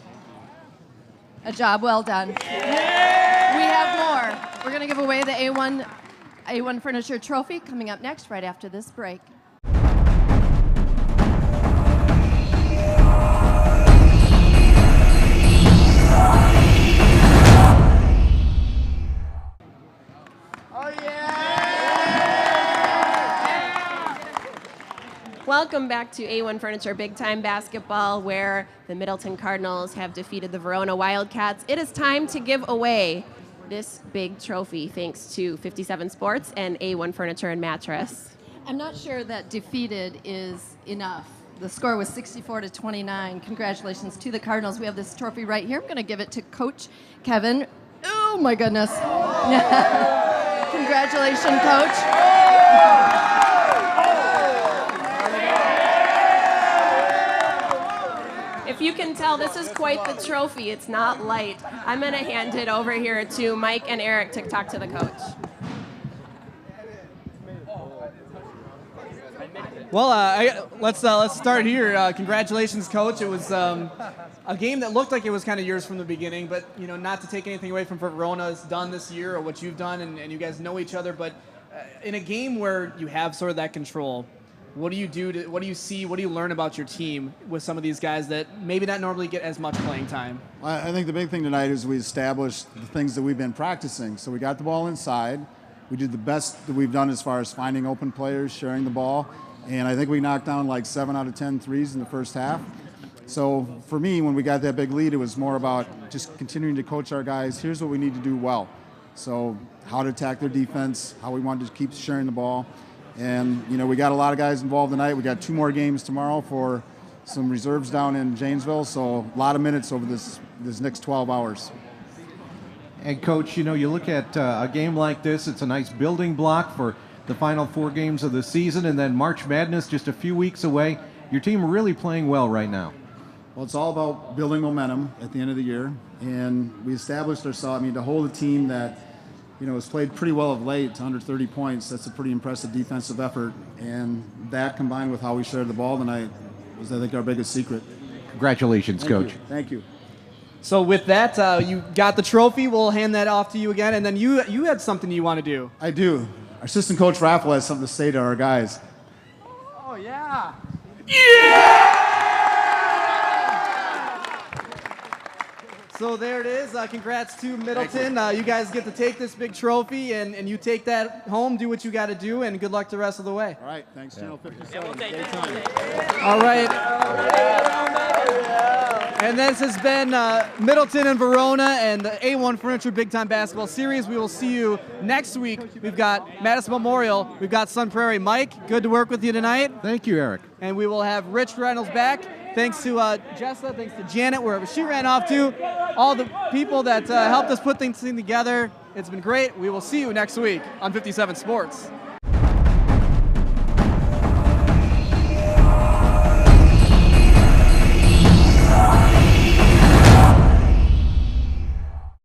A job well done. We have more. We're going to give away the A1 Furniture Trophy coming up next, right after this break. Welcome back to A1 Furniture Big Time Basketball, where the Middleton Cardinals have defeated the Verona Wildcats. It is time to give away this big trophy thanks to 57 Sports and A1 Furniture and Mattress. I'm not sure that defeated is enough. The score was 64-29. Congratulations to the Cardinals. We have this trophy right here. I'm going to give it to Coach Kevin. Oh, my goodness. Congratulations, Coach. If you can tell, this is quite the trophy. It's not light. I'm going to hand it over here to Mike and Eric to talk to the coach. Well, let's start here. Congratulations, Coach. It was a game that looked like it was kind of yours from the beginning, but not to take anything away from what Verona's done this year or what you've done, and you guys know each other. But in a game where you have sort of that control, what do you do? What do you see? What do you learn about your team with some of these guys that maybe not normally get as much playing time? I think the big thing tonight is we established the things that we've been practicing. So we got the ball inside. We did the best that we've done as far as finding open players, sharing the ball. And I think we knocked down like 7 out of 10 threes in the first half. So for me, when we got that big lead, it was more about just continuing to coach our guys. Here's what we need to do well. So how to attack their defense, how we wanted to keep sharing the ball. And, we got a lot of guys involved tonight. We got 2 more games tomorrow for some reserves down in Janesville. So a lot of minutes over this next 12 hours. And, Coach, you look at a game like this, it's a nice building block for the final 4 games of the season, and then March Madness just a few weeks away. Your team really playing well right now. Well, it's all about building momentum at the end of the year. And we established ourselves, to hold a team that has played pretty well of late to under 30 points. That's a pretty impressive defensive effort. And that combined with how we shared the ball tonight was, I think, our biggest secret. Congratulations, Coach. Thank you. So with that, you got the trophy. We'll hand that off to you again. And then you had something you want to do. I do. Our assistant coach Raffle has something to say to our guys. Oh, yeah. So there it is. Congrats to Middleton. You guys get to take this big trophy, and you take that home, do what you got to do, and good luck the rest of the way. All right. Thanks, Channel 57. All right. And this has been Middleton and Verona and the A1 Furniture Big Time Basketball Series. We will see you next week. We've got Madison Memorial. We've got Sun Prairie. Mike, good to work with you tonight. Thank you, Eric. And we will have Rich Reynolds back. Thanks to Jessa, thanks to Janet, wherever she ran off to, all the people that helped us put things together. It's been great. We will see you next week on 57 Sports.